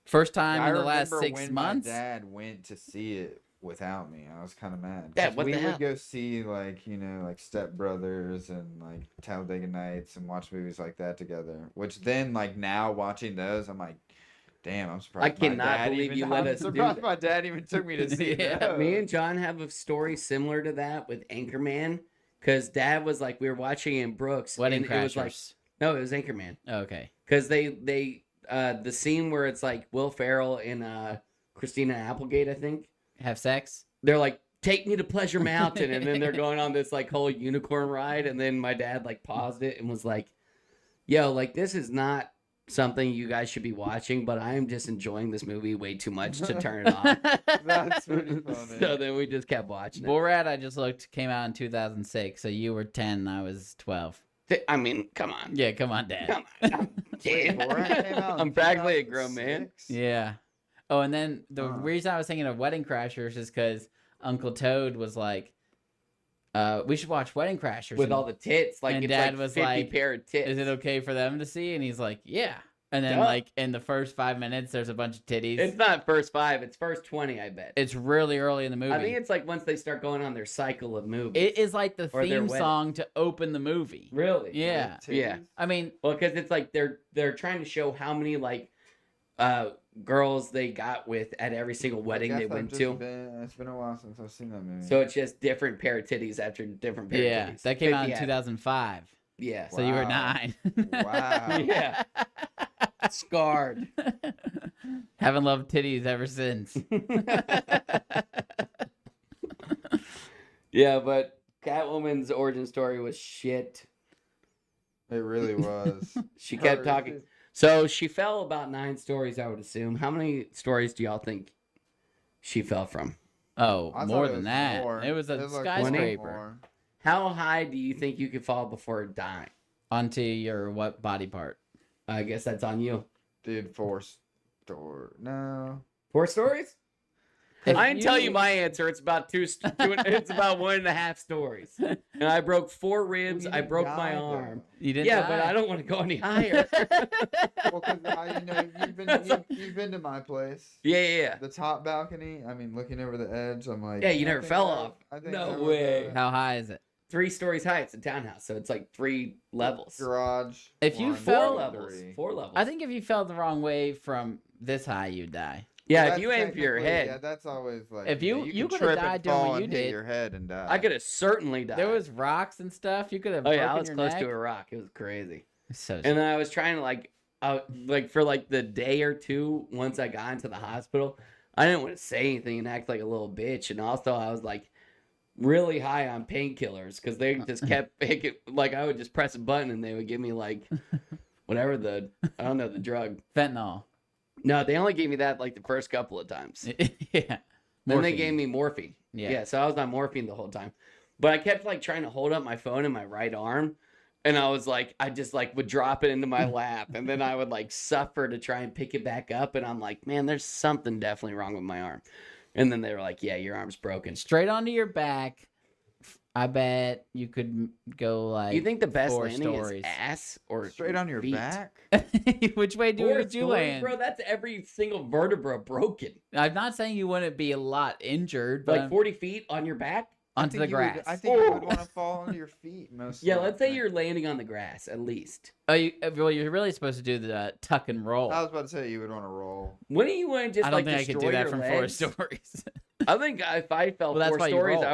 First time
I
in the last
remember
6
when
months.
My dad went to see it without me. I was kind of mad.
Dad,
'Cause
what
we
the hell?
would go see like like Step Brothers and like Talladega Nights and watch movies like that together. Which then like now watching those, I'm like, damn, I'm surprised.
I cannot
my dad
believe
even,
you let
I'm
us do
surprised
that.
my dad even took me to see
Yeah,
those.
Me and John have a story similar to that with Anchorman, because Dad was like, we were watching it in Brooks.
Wedding
and it was like,
Crashers.
no, it was Anchorman,
Okay.
because they the scene where it's like Will Ferrell and Christina Applegate, I think.
Have sex?
They're like, take me to Pleasure Mountain, and then they're going on this like whole unicorn ride, and then my dad like paused it and was like, yo, like this is not something you guys should be watching, but I am just enjoying this movie way too much to turn it off.
That's pretty funny.
So then we just kept watching it.
Borat, I just looked, came out in 2006. So you were 10, I was 12.
I mean, come on.
Yeah, come on, Dad.
Come on. I'm
Wait,
10.
Borat came out in
I'm practically a grown man.
2006?
Yeah. Oh, and then the
Huh.
reason I was thinking of Wedding Crashers is because Uncle Toad was like, we should watch Wedding Crashers.
With
And
all the tits. Like,
and
it's
Dad
like
was
50
like,
pair of tits.
is it okay for them to see? And he's like, yeah. And then
Duh.
like in the first 5 minutes, there's a bunch of titties.
It's not first 5. It's first 20, I bet.
It's really early in the movie.
I think it's like once they start going on their cycle of movies.
It is like the
Or their
theme
wedding.
song to open the movie.
Really?
Yeah.
With
Yeah.
titties?
I mean,
Well, because it's like they're trying to show how many like girls they got with at every single wedding
I
they
guess I've
went
just
to.
It's been a while since I've seen that movie.
So it's just different pair of titties after different pair
yeah,
of titties.
that came out in
50
2005.
Yeah.
So you were
Wow.
9.
Wow.
Yeah. Scarred.
Haven't loved titties ever since.
Yeah, but Catwoman's origin story was shit.
It really was.
She kept
Her-
talking. So she fell about 9 stories, I would assume. How many stories do y'all think she fell from?
Oh,
I thought
more
it
than
was
that.
more.
It was a
like 20
skyscraper
more.
How high do you think you could fall before dying?
onto your what body part?
I guess that's on you.
Dude, 4 store. No.
4 stories?
If
I didn't tell you my answer. It's about it's about 1.5 stories. And I broke 4 ribs.
Well,
I
you
broke
didn't
my
die,
arm.
You didn't
Yeah,
die.
but I don't want to go any higher.
Well, because you've been to my place.
Yeah.
The top balcony. I mean, looking over the edge, I'm like.
Yeah, you
I
never
think
fell
I-
off.
I think
No
there was
way.
How high is it?
3 stories high. It's a townhouse, so it's like 3 levels.
Garage.
If you
1,
4
fell-
levels.
3.
4 levels.
I think if you fell the wrong way from this high, you'd die.
Yeah,
Well,
if you
that's
aim for your
technically-
head,
Yeah, that's always like.
If you
can
could've
trip
died
and
doing
fall
what you
and hit
did.
your head and die.
I could have certainly died.
There was rocks and stuff. You could have.
Oh yeah, I
broken
was
your
close
neck.
to a rock. It was crazy.
So
And then I was trying to like for like the day or two once I got into the hospital, I didn't want to say anything and act like a little bitch. And also I was like really high on painkillers because they just kept making like I would just press a button and they would give me like whatever the drug.
fentanyl.
No, they only gave me that like the first couple of times.
Yeah.
Then they
Morphine.
gave me morphine.
Yeah.
Yeah, so I was on morphine the whole time. But I kept like trying to hold up my phone in my right arm. And I was like, I just like would drop it into my lap. And then I would like suffer to try and pick it back up. And I'm like, man, there's something definitely wrong with my arm. And then they were like, yeah, your arm's broken.
Straight onto your back. I bet you could go like.
You think the best
4
landing
stories.
is ass or
straight on your
feet?
back.
Which way
4
would you
stories,
land?
bro? That's every single vertebra broken.
I'm not saying you wouldn't be a lot injured, but
Like 40 feet on your back?
onto the grass.
I think you would want to fall onto your feet most.
Yeah,
of the
let's say
time.
you're landing on the grass at least.
Well, you're really supposed to do the tuck and roll.
I was about to say you would want to roll.
Wouldn't you want to just
I don't
like
think I could
destroy
do that
your
from
legs?
4 stories.
I think if I fell
Well, that's
4
why you
stories,
roll.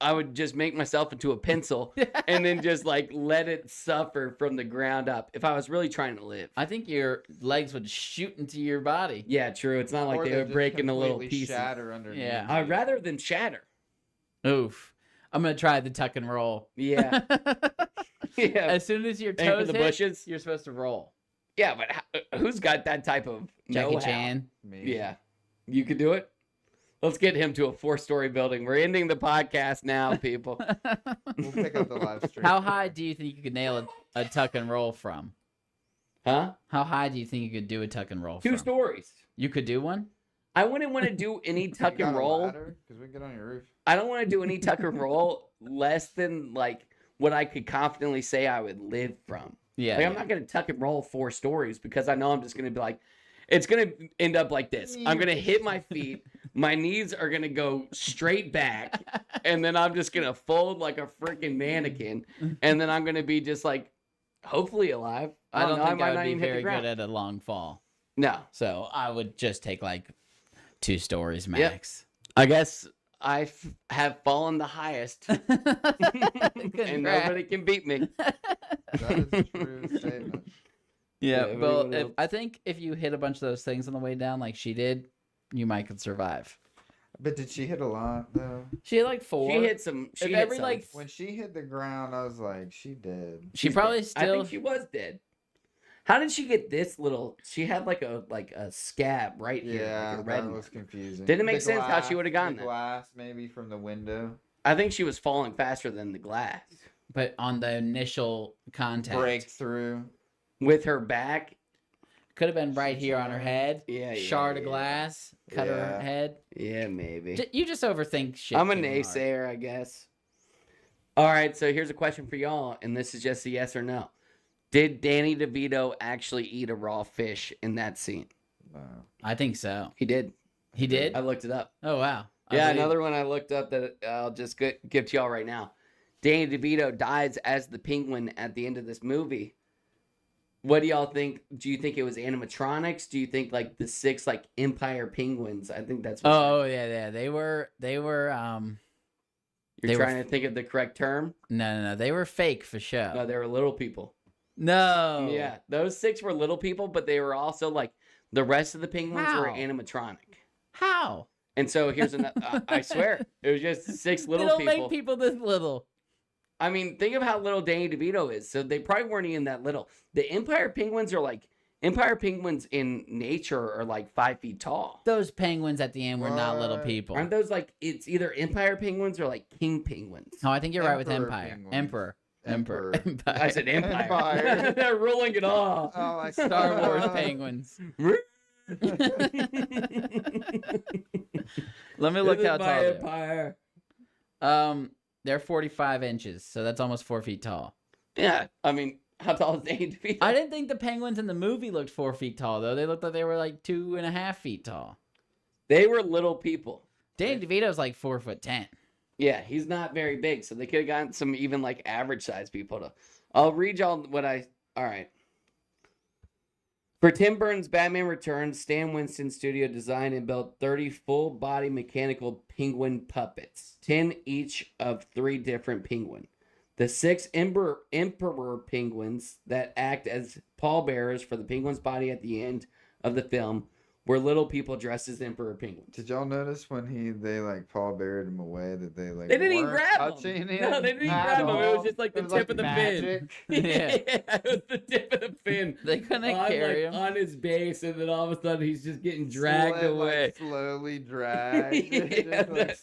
I would just make myself into a pencil and then just like let it suffer from the ground up. If I was really trying to live.
I think your legs would shoot into your body.
Yeah, true. It's not like
Or
they
they'd
would
just
break into little
completely
pieces.
Shatter underneath.
Yeah.
I'd rather than shatter.
Oof. I'm gonna try the tuck and roll.
Yeah, yeah.
As soon as your
Aim for
toes
the
hit,
bushes.
you're supposed to roll.
Yeah, but who's got that type of
Jackie
know-how?
Chan.
Me.
Yeah, you could do it. Let's get him to a 4-story building. We're ending the podcast now, people.
We'll pick up the live stream.
How high do you think you could nail a tuck and roll from?
Huh?
How high do you think you could do a tuck and roll?
2
from?
stories.
You could do one.
I wouldn't want to do any tuck and roll.
Because we can get on your roof.
I don't want to do any tuck and roll less than like what I could confidently say I would live from.
Yeah.
Like I'm not gonna tuck and roll 4 stories because I know I'm just gonna be like, it's gonna end up like this. I'm gonna hit my feet, my knees are gonna go straight back, and then I'm just gonna fold like a freaking mannequin, and then I'm gonna be just like, hopefully alive.
I don't
know,
think
might
I would
not
be
even hit the
very
ground.
good at a long fall.
No,
So I would just take like 2 stories max.
I guess I have fallen the highest, and
Congrats.
nobody can beat me.
That is a true statement.
Yeah,
Yeah,
well,
everyone else.
I think if you hit a bunch of those things on the way down, like she did, you might could survive.
But did she hit a lot though?
She had like 4.
She hit some. She
If
hit
every,
some.
like,
When she hit the ground, I was like, she dead.
She
She's
probably
dead. I
still.
think she was dead. How did she get this little? She had like a scab right here.
Yeah,
like a red
that
one.
was confusing.
Didn't it make
The
sense how she
glass-
would've gotten
the
that?
glass maybe from the window.
I think she was falling faster than the glass.
But on the initial contact,
Breakthrough.
With her back,
could have been right here on her head.
yeah,
Shard of
yeah.
glass, cut her
Yeah.
head.
Yeah, maybe.
You just overthink shit.
I'm a
too hard.
naysayer, I guess. All right, so here's a question for y'all, and this is just a yes or no. Did Danny DeVito actually eat a raw fish in that scene?
No.
I think so.
He did.
He did.
I looked it up.
Oh wow. I
Yeah,
believe-
another one I looked up that I'll just give to y'all right now. Danny DeVito dies as the penguin at the end of this movie. What do y'all think? Do you think it was animatronics? Do you think like the 6 like Empire penguins? I think that's what
Oh yeah. They were.
you're
they were
trying to think of the correct term.
No. They were fake for
No,
sure.
they were little people.
No.
Yeah, those 6 were little people, but they were also like the rest of the penguins were
How?
animatronic.
How?
And so here's another. I swear, it was just 6
They
little
don't
people.
make people this little.
I mean, think of how little Danny DeVito is. So they probably weren't even that little. The Empire penguins are like Empire penguins in nature are like 5 feet tall.
Those penguins at the end were not little
What?
people.
Aren't those like it's either Empire penguins or like king penguins?
No, I think you're right with
Emperor
Empire.
penguins.
Emperor.
Emperor.
Empire.
I said Empire.
Empire.
They're ruling it all.
Oh, I
Star Wars penguins. Let me look
This is
how
my
tall they
Empire.
are. They're 45 inches, so that's almost 4 feet tall.
Yeah, I mean, how tall is Danny DeVito?
I didn't think the penguins in the movie looked 4 feet tall, though. They looked like they were like 2.5 feet tall.
They were little people.
Danny DeVito's like 4'10".
Yeah, he's not very big, so they could have gotten some even like average sized people to. I'll read y'all what I. All right. For Tim Burton's Batman Returns, Stan Winston Studio designed and built 30 full body mechanical penguin puppets, 10 each of 3 different penguin. The 6 emperor penguins that act as pallbearers for the penguin's body at the end of the film were little people dressed as emperor penguins.
Did y'all notice when they like pallbeared him away that they like
They didn't even
weren't
grab
touching
him. No, they didn't
at
grab him. It was
all?
just like the
It was
tip of the fin.
magic.
Yeah.
It was the tip of the fin.
They couldn't
on,
carry
like,
him.
on his base, and then all of a sudden he's just getting dragged
Slowly,
away.
like, slowly dragged.
Yeah,
Just, like,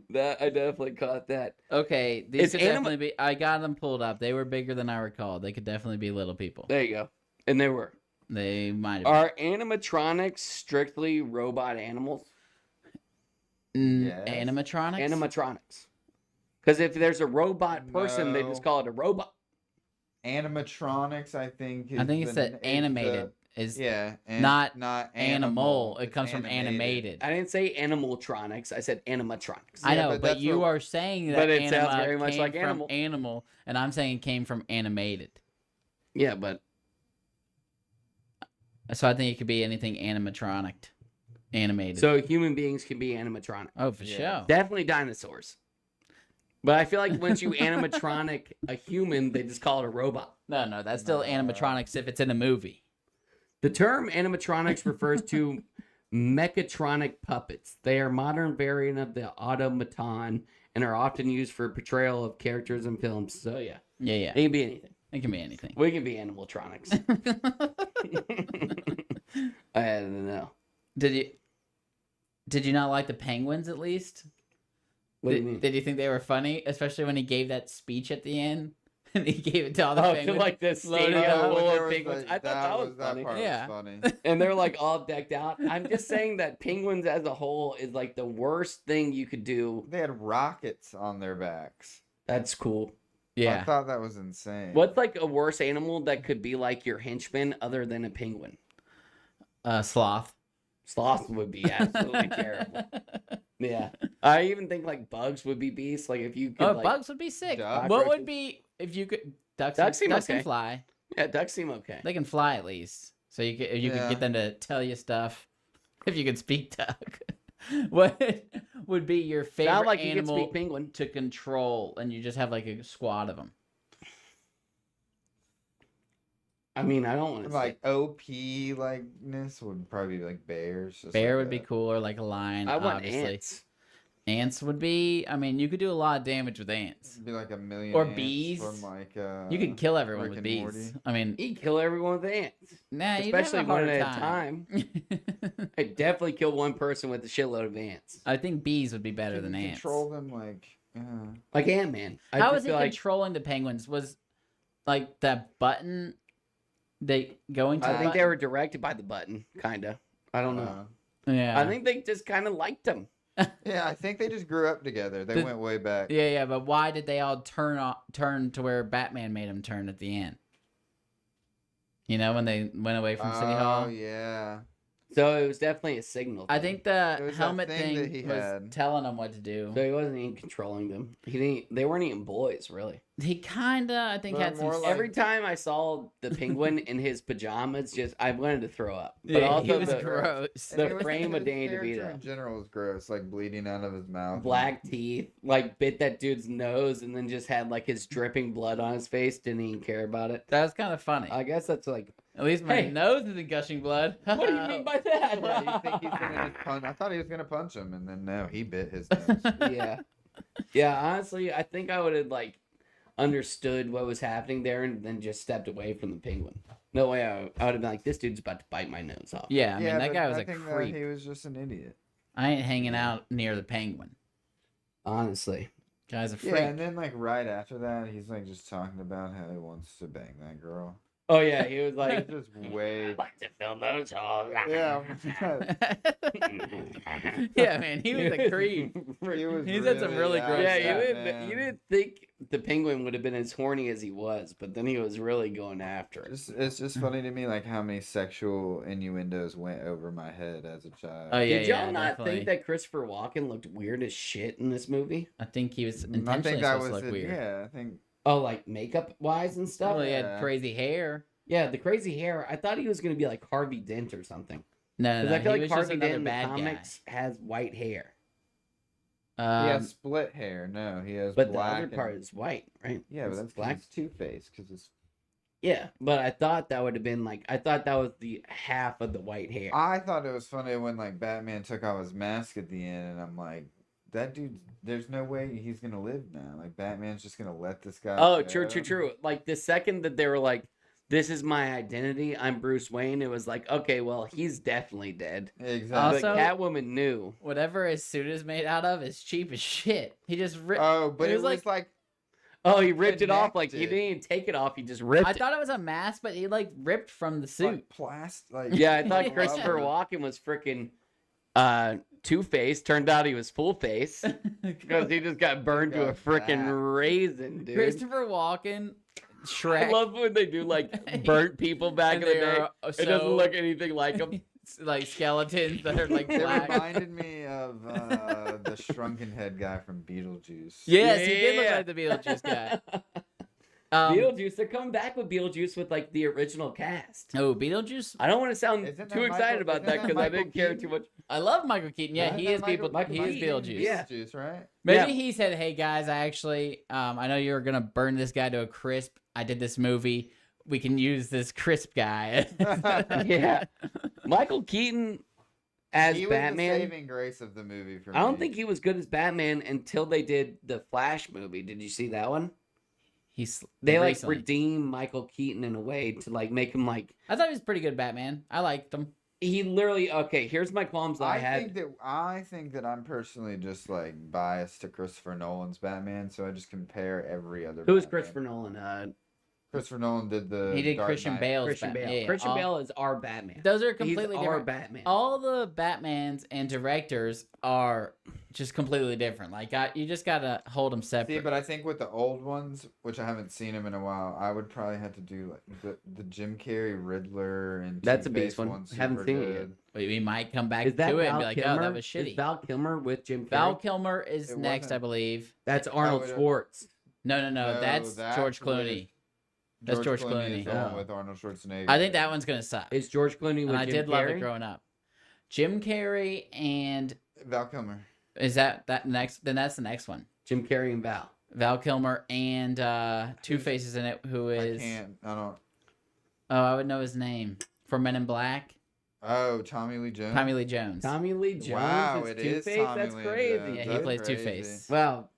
that I definitely caught that.
Okay, these
It's
could
anima-
definitely be. I got them pulled up. They were bigger than I recall. They could definitely be little people.
There you go. And they were.
They might have.
Are animatronics strictly robot animals?
Yes.
Animatronics.
Animatronics. Because if there's a robot person, they
No.
just call it a robot.
animatronics, I think.
I think it's
the,
that animated is
Yeah,
not
not
animal. It
It's
comes from animated.
I didn't say animaltronics. I said animatronics.
I
Yeah,
know,
but
but
that's
you
what-
are saying that
But it
anima
sounds very much
came
like
from
animal.
animal, and I'm saying it came from animated.
Yeah, but
So I think it could be anything animatronic, animated.
so human beings can be animatronic.
oh, for
Yeah.
sure.
Definitely dinosaurs. But I feel like once you animatronic a human, they just call it a robot.
No, that's still
No.
animatronics if it's in a movie.
The term animatronics refers to mechatronic puppets. They are a modern variant of the automaton and are often used for portrayal of characters in films. So yeah,
Yeah,
it can be anything.
it can be anything.
We can be animatronics. I don't know.
Did you not like the penguins at least?
What do you mean?
Did you think they were funny, especially when he gave that speech at the end? and he gave it to all the
Oh, to
penguins.
like this
loaded
stadium
up.
full
there
of
was
penguins.
like-
I thought that was
that
funny.
part
Yeah.
was funny.
And they're like all decked out. I'm just saying that penguins as a whole is like the worst thing you could do.
They had rockets on their backs.
That's cool.
I
Yeah.
thought that was insane.
What's like a worse animal that could be like your henchman other than a penguin?
Sloth.
Sloths would be absolutely terrible. Yeah. I even think like bugs would be beasts. Like if you could
Oh,
like,
bugs would be sick.
Duck.
What
Cockroaches.
would be if you could ducks?
Ducks seem
ducks
okay.
can fly.
yeah, ducks seem okay.
They can fly at least, so you could
Yeah.
get them to tell you stuff. If you could speak duck, what would be your favorite
Sound like you could
animal
speak penguin.
to control, and you just have like a squad of them?
I mean, I don't want to
like OP likeness would probably be like bears. just
Bear
like
would be
that.
cool, or like a lion.
I want
obviously.
ants.
Ants would be. I mean, you could do a lot of damage with ants.
It'd be like a million
Or
ants
bees.
from like
You could kill everyone
Rick
with
and
bees.
Morty.
I mean,
You kill everyone with ants.
nah,
Especially
you'd have a
one
harder
at a time. I definitely kill one person with a shitload of ants.
I think bees would be better
Can
than
you
ants.
control them like
Like Ant-Man. I
How
just
is he
feel like
controlling the penguins? Was like that button they going to?
I
the
think they
button?
were directed by the button, kinda. I don't know.
Yeah.
I think they just kind of liked him.
yeah, I think they just grew up together. They
The-
went way back.
Yeah, but why did they all turn to where Batman made them turn at the end? You know, when they went away from City Hall.
Oh yeah.
So it was definitely a signal.
I
thing.
think the
It was that
helmet
thing that
thing
he
was
had.
telling them what to do.
So he wasn't even controlling them. He didn't. They weren't even boys, really.
He kinda, I think,
They're
had some.
more like-
Every time I saw the penguin in his pajamas, just I wanted to throw up. But
Yeah,
also
he was
the
gross.
the
It was-
frame of
his
Danny
character
DeVito.
in general was gross, like bleeding out of his mouth.
black teeth, like bit that dude's nose, and then just had like his dripping blood on his face. Didn't even care about it.
That was kind of funny.
I guess that's like,
At least my
Hey.
nose isn't gushing blood.
what do you mean by that?
Yeah, you think he's gonna just punch? I thought he was gonna punch him, and then no, he bit his nose.
yeah, yeah. Honestly, I think I would have like understood what was happening there, and then just stepped away from the penguin. No way, I would have been like, this dude's about to bite my nose off.
Yeah, I mean, that
but
guy was
I
a
think
creep.
he was just an idiot.
I ain't hanging out near the penguin.
Honestly,
Guy's a freak.
Yeah, and then like right after that, he's like just talking about how he wants to bang that girl.
oh yeah, he was
Like
like,
just way.
like to fill those holes.
Yeah,
Yeah, man, he was a creep.
he was.
He's had some really
out
gross
Yeah,
there,
you
man.
didn't think the penguin would have been as horny as he was, but then he was really going after it.
It's just funny to me, like how many sexual innuendos went over my head as a child.
Oh yeah,
Did y'all
yeah,
not
definitely.
think that Christopher Walken looked weird as shit in this movie?
I think he was
I
intentionally
think that
supposed
was
to look
it.
weird.
Yeah, I think.
Oh, like makeup wise and stuff?
Well, he
Yeah.
had crazy hair.
Yeah, the crazy hair. I thought he was going to be like Harvey Dent or something.
No,
Because
no,
I feel
he
like
was just
Harvey
another
Dent in the
bad
comics has white hair.
guy.
He has split hair. No, he has
But
black.
the other
and-
part is white, right?
Yeah, but
It's
that's
black.
black Two-Face because it's.
Yeah, but I thought that would have been like, I thought that was the half of the white hair.
I thought it was funny when like Batman took off his mask at the end, and I'm like, that dude. There's no way he's gonna live now. Like Batman's just gonna let this guy.
Oh,
go.
true. Like the second that they were like, this is my identity, I'm Bruce Wayne, it was like, okay, well, he's definitely dead.
Exactly.
Also-
but Catwoman knew.
Whatever his suit is made out of is cheap as shit. He just ripped.
Oh, but
it
it
was
was like
Oh, he ripped it off. Like, he
Connected.
didn't even take it off. He just ripped
I
it.
thought it was a mask, but he like ripped from the suit.
like plastic. Like
Yeah, I thought
Yeah.
Christopher Walken was freaking Two-Face. Turned out he was Full-Face. Because he just got burned to a
Got
freaking
that.
raisin, dude.
Christopher Walken, Shrek.
I love when they do like burnt people back in
and
the day.
they're,
It doesn't look anything like them.
like skeletons that are like
It
black.
reminded me of the shrunken head guy from Beetlejuice.
Yes, he did look
Yeah.
like the Beetlejuice guy.
Beetlejuice. They're coming back with Beetlejuice with like the original cast.
Oh, Beetlejuice.
I don't want to sound
Isn't that
too excited
Michael-
about
isn't
that
that
because I
Michael
didn't care
Keaton?
too much.
I love Michael Keaton. Yeah,
Isn't
he
that
is
Michael
he is
Keaton in
Beetlejuice.
Yeah.
Beetlejuice, right?
Maybe
Yeah.
he said, "Hey guys, I actually, I know you're gonna burn this guy to a crisp. I did this movie. We can use this crisp guy."
Yeah. Michael Keaton as
He was the
Batman.
saving grace of the movie for me.
I don't think he was good as Batman until they did the Flash movie. Did you see that one?
He's
They like
recently.
redeem Michael Keaton in a way to like make him like
I thought he was pretty good Batman. I liked him.
he literally. Okay, here's my qualms that I had.
I think that I'm personally just like biased to Christopher Nolan's Batman, so I just compare every other.
Who is
Batman.
Christopher Nolan?
Christopher Nolan did the.
He did
Dark
Christian
Knight.
Bale's
Christian
Batman.
Bale.
Yeah,
Christian Bale is our Batman.
Those are
He's
completely
our
different.
Batman.
All the Batmans and directors are just completely different. Like you just gotta hold them separate.
See, but I think with the old ones, which I haven't seen him in a while, I would probably have to do like the Jim Carrey Riddler and
That's a
Two-Face
beast one.
one's
Haven't
super
seen it
good.
We might come back
Is that
to it and
Val
be like,
Kilmer?
oh, that was shitty.
Is Val Kilmer with Jim Carrey?
Val Kilmer is
It
next,
wasn't-
I believe.
That's Arnold
Oh, it-
Schwartz.
No,
No,
that's
that's
George
with-
Clooney. That's George Clooney.
is the one
Oh.
with Arnold Schwarzenegger.
I think that one's gonna suck.
Is George Clooney with
And I
Jim
did love
Carrey?
it growing up. Jim Carrey and
Val Kilmer.
is that next? Then that's the next one.
Jim Carrey and Val.
Val Kilmer and Two-Face is in it. Who is?
I don't.
Oh, I would know his name from Men in Black.
Oh, Tommy Lee Jones.
Tommy Lee Jones.
Tommy Lee Jones
Wow,
is
it is
Two-Face?
Tommy
That's
Lee
crazy.
Jones.
Yeah, he
That's
plays
crazy.
Two-Face.
Well,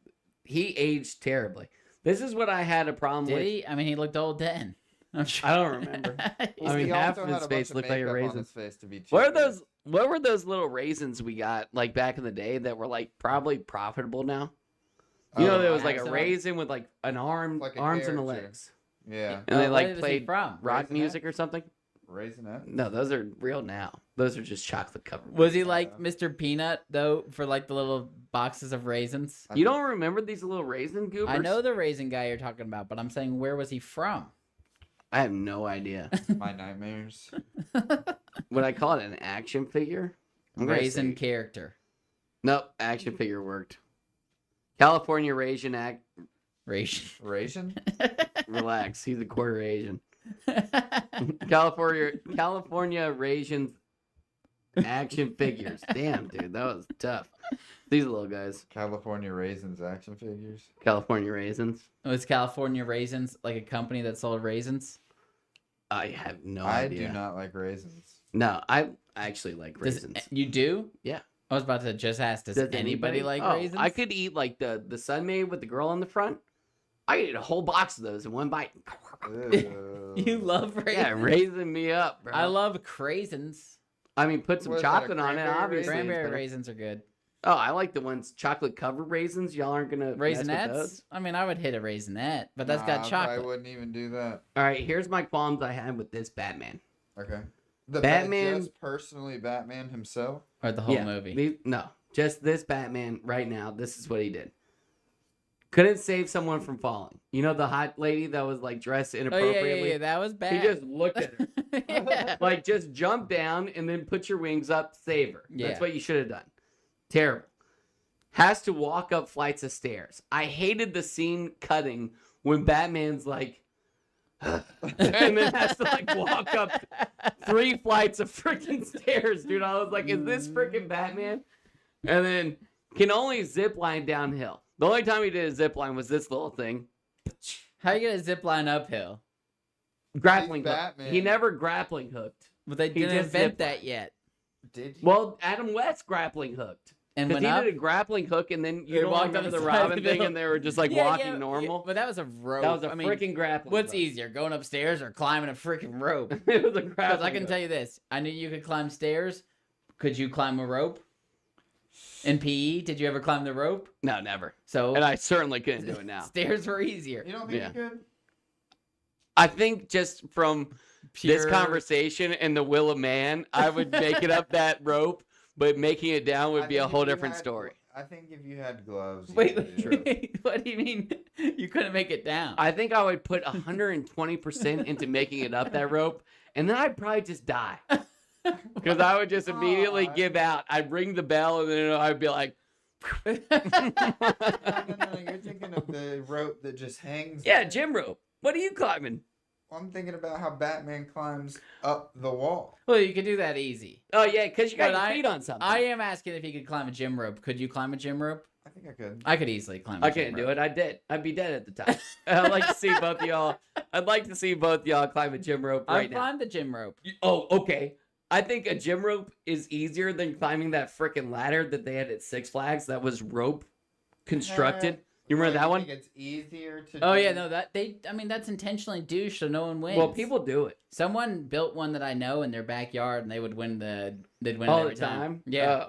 he aged terribly. This is what I had a problem
Did
with.
he? I mean, he looked old then. I'm sure.
I don't remember.
Well,
I mean,
he
half
also
of
had
his
a
face
bunch of
looked like a
makeup on
raisin.
his face to be
What are
cheaper.
those? What were those little raisins we got like back in the day that were like probably profitable now? You know,
Oh,
there
I
was like a
have some.
raisin with like an arm,
Like a
arms and the
character.
legs,
Yeah,
and they
Oh,
like
where was he
played
from?
rock
Raisinette?
music or something.
Raisinette.
No, those are real now. Those are just chocolate covered.
Was he like
Yeah.
Mr. Peanut though for like the little boxes of raisins?
You don't remember these little raisin goobers?
I know the raisin guy you're talking about, but I'm saying where was he from?
I have no idea.
My nightmares.
Would I call it an action figure? I'm gonna
Raisin
say-
character.
Nope, action figure worked. California Raisin act.
Raisin.
Raisin.
Relax, he's a quarter Asian. California Raisins action figures. Damn, dude, that was tough. These little guys.
California Raisins action figures.
California Raisins.
Was California Raisins like a company that sold raisins?
I have no
I
idea.
do not like raisins.
No, I actually like raisins.
You do?
Yeah.
I was about to just ask, does
Does
anybody like
Oh,
raisins?
I could eat like the Sunmaid with the girl on the front. I could eat a whole box of those in one bite.
You love raisins?
Yeah, raising me up, bro.
I love craisins.
I mean, put some
What is that,
chocolate on it,
cranberry
obviously. it's
Cranberry
better.
raisins are good.
Oh, I like the ones chocolate covered raisins. Y'all aren't gonna mess with
Raisinettes?
those?
I mean, I would hit a raisinette, but that's got
I
chocolate.
wouldn't even do that.
All right, here's my qualms I had with this Batman.
Okay. The
Batman-
just personally Batman himself.
Or the whole
Yeah,
movie.
No, just this Batman right now. This is what he did. Couldn't save someone from falling. You know the hot lady that was like dressed
Oh,
inappropriately?
yeah, that was
He
bad.
just looked at her.
Yeah.
Like, just jump down and then put your wings up, save her.
Yeah.
That's what you should have done. Terrible. Has to walk up flights of stairs. I hated the scene cutting when Batman's like, and then has to like walk up 3 flights of freaking stairs, dude. I was like, is this freaking Batman? And then can only zip line downhill. The only time he did a zip line was this little thing.
How you gonna zip line uphill?
Grappling
He's
hook.
Batman.
He never grappling hooked.
But they
He
didn't
just
invent
zip
that yet.
Did he?
Well, Adam West grappling hooked.
And
Because
when
he
up,
did a grappling hook, and then
They
you don't
walked
remember
on
the
the side of
Robin
the
thing,
hill.
and they were just like
Yeah,
walking
yeah,
normal.
but that was a rope.
That was a
I mean,
freaking grappling.
what's
hook.
easier, going upstairs or climbing a freaking rope?
It was a
Because
grappling.
I can tell you this: I knew you could climb stairs. Could you climb a rope? In PE, did you ever climb the rope?
No, never.
So
And I certainly couldn't do it now.
stairs were easier.
You don't think
Yeah.
he could?
I think just from this
Pure-
conversation and the will of man, I would make it up that rope, but making it down would
I
be a
think
whole
if you
different
had-
story.
I think if you had gloves. you
Wait,
could do it.
wait, what do you mean? You couldn't make it down?
I think I would put 120% into making it up that rope, and then I'd probably just die. Because I would just immediately
Aw.
give out. I'd ring the bell, and then I'd be like,
No, you're thinking of the rope that just hangs.
yeah,
there.
gym rope. What are you climbing?
I'm thinking about how Batman climbs up the wall.
Well, you could do that easy.
Oh, yeah, because you got
But
your
I-
feet on something.
I am asking if you could climb a gym rope. Could you climb a gym rope?
I think I could.
I could easily climb a
I
gym
can't
rope.
do it. I did. I'd be dead at the time. I'd like to see both of y'all. I'd like to see both of y'all climb a gym rope right
I've
now.
climbed the gym rope.
Oh, okay. I think a gym rope is easier than climbing that freaking ladder that they had at Six Flags that was rope constructed. You remember that
I
one?
think it's easier to.
Oh
do-
yeah, no, that's intentionally douche so no one wins.
Well, people do it
Someone built one that I know in their backyard, and they'd win it
all
every
the time.
Yeah.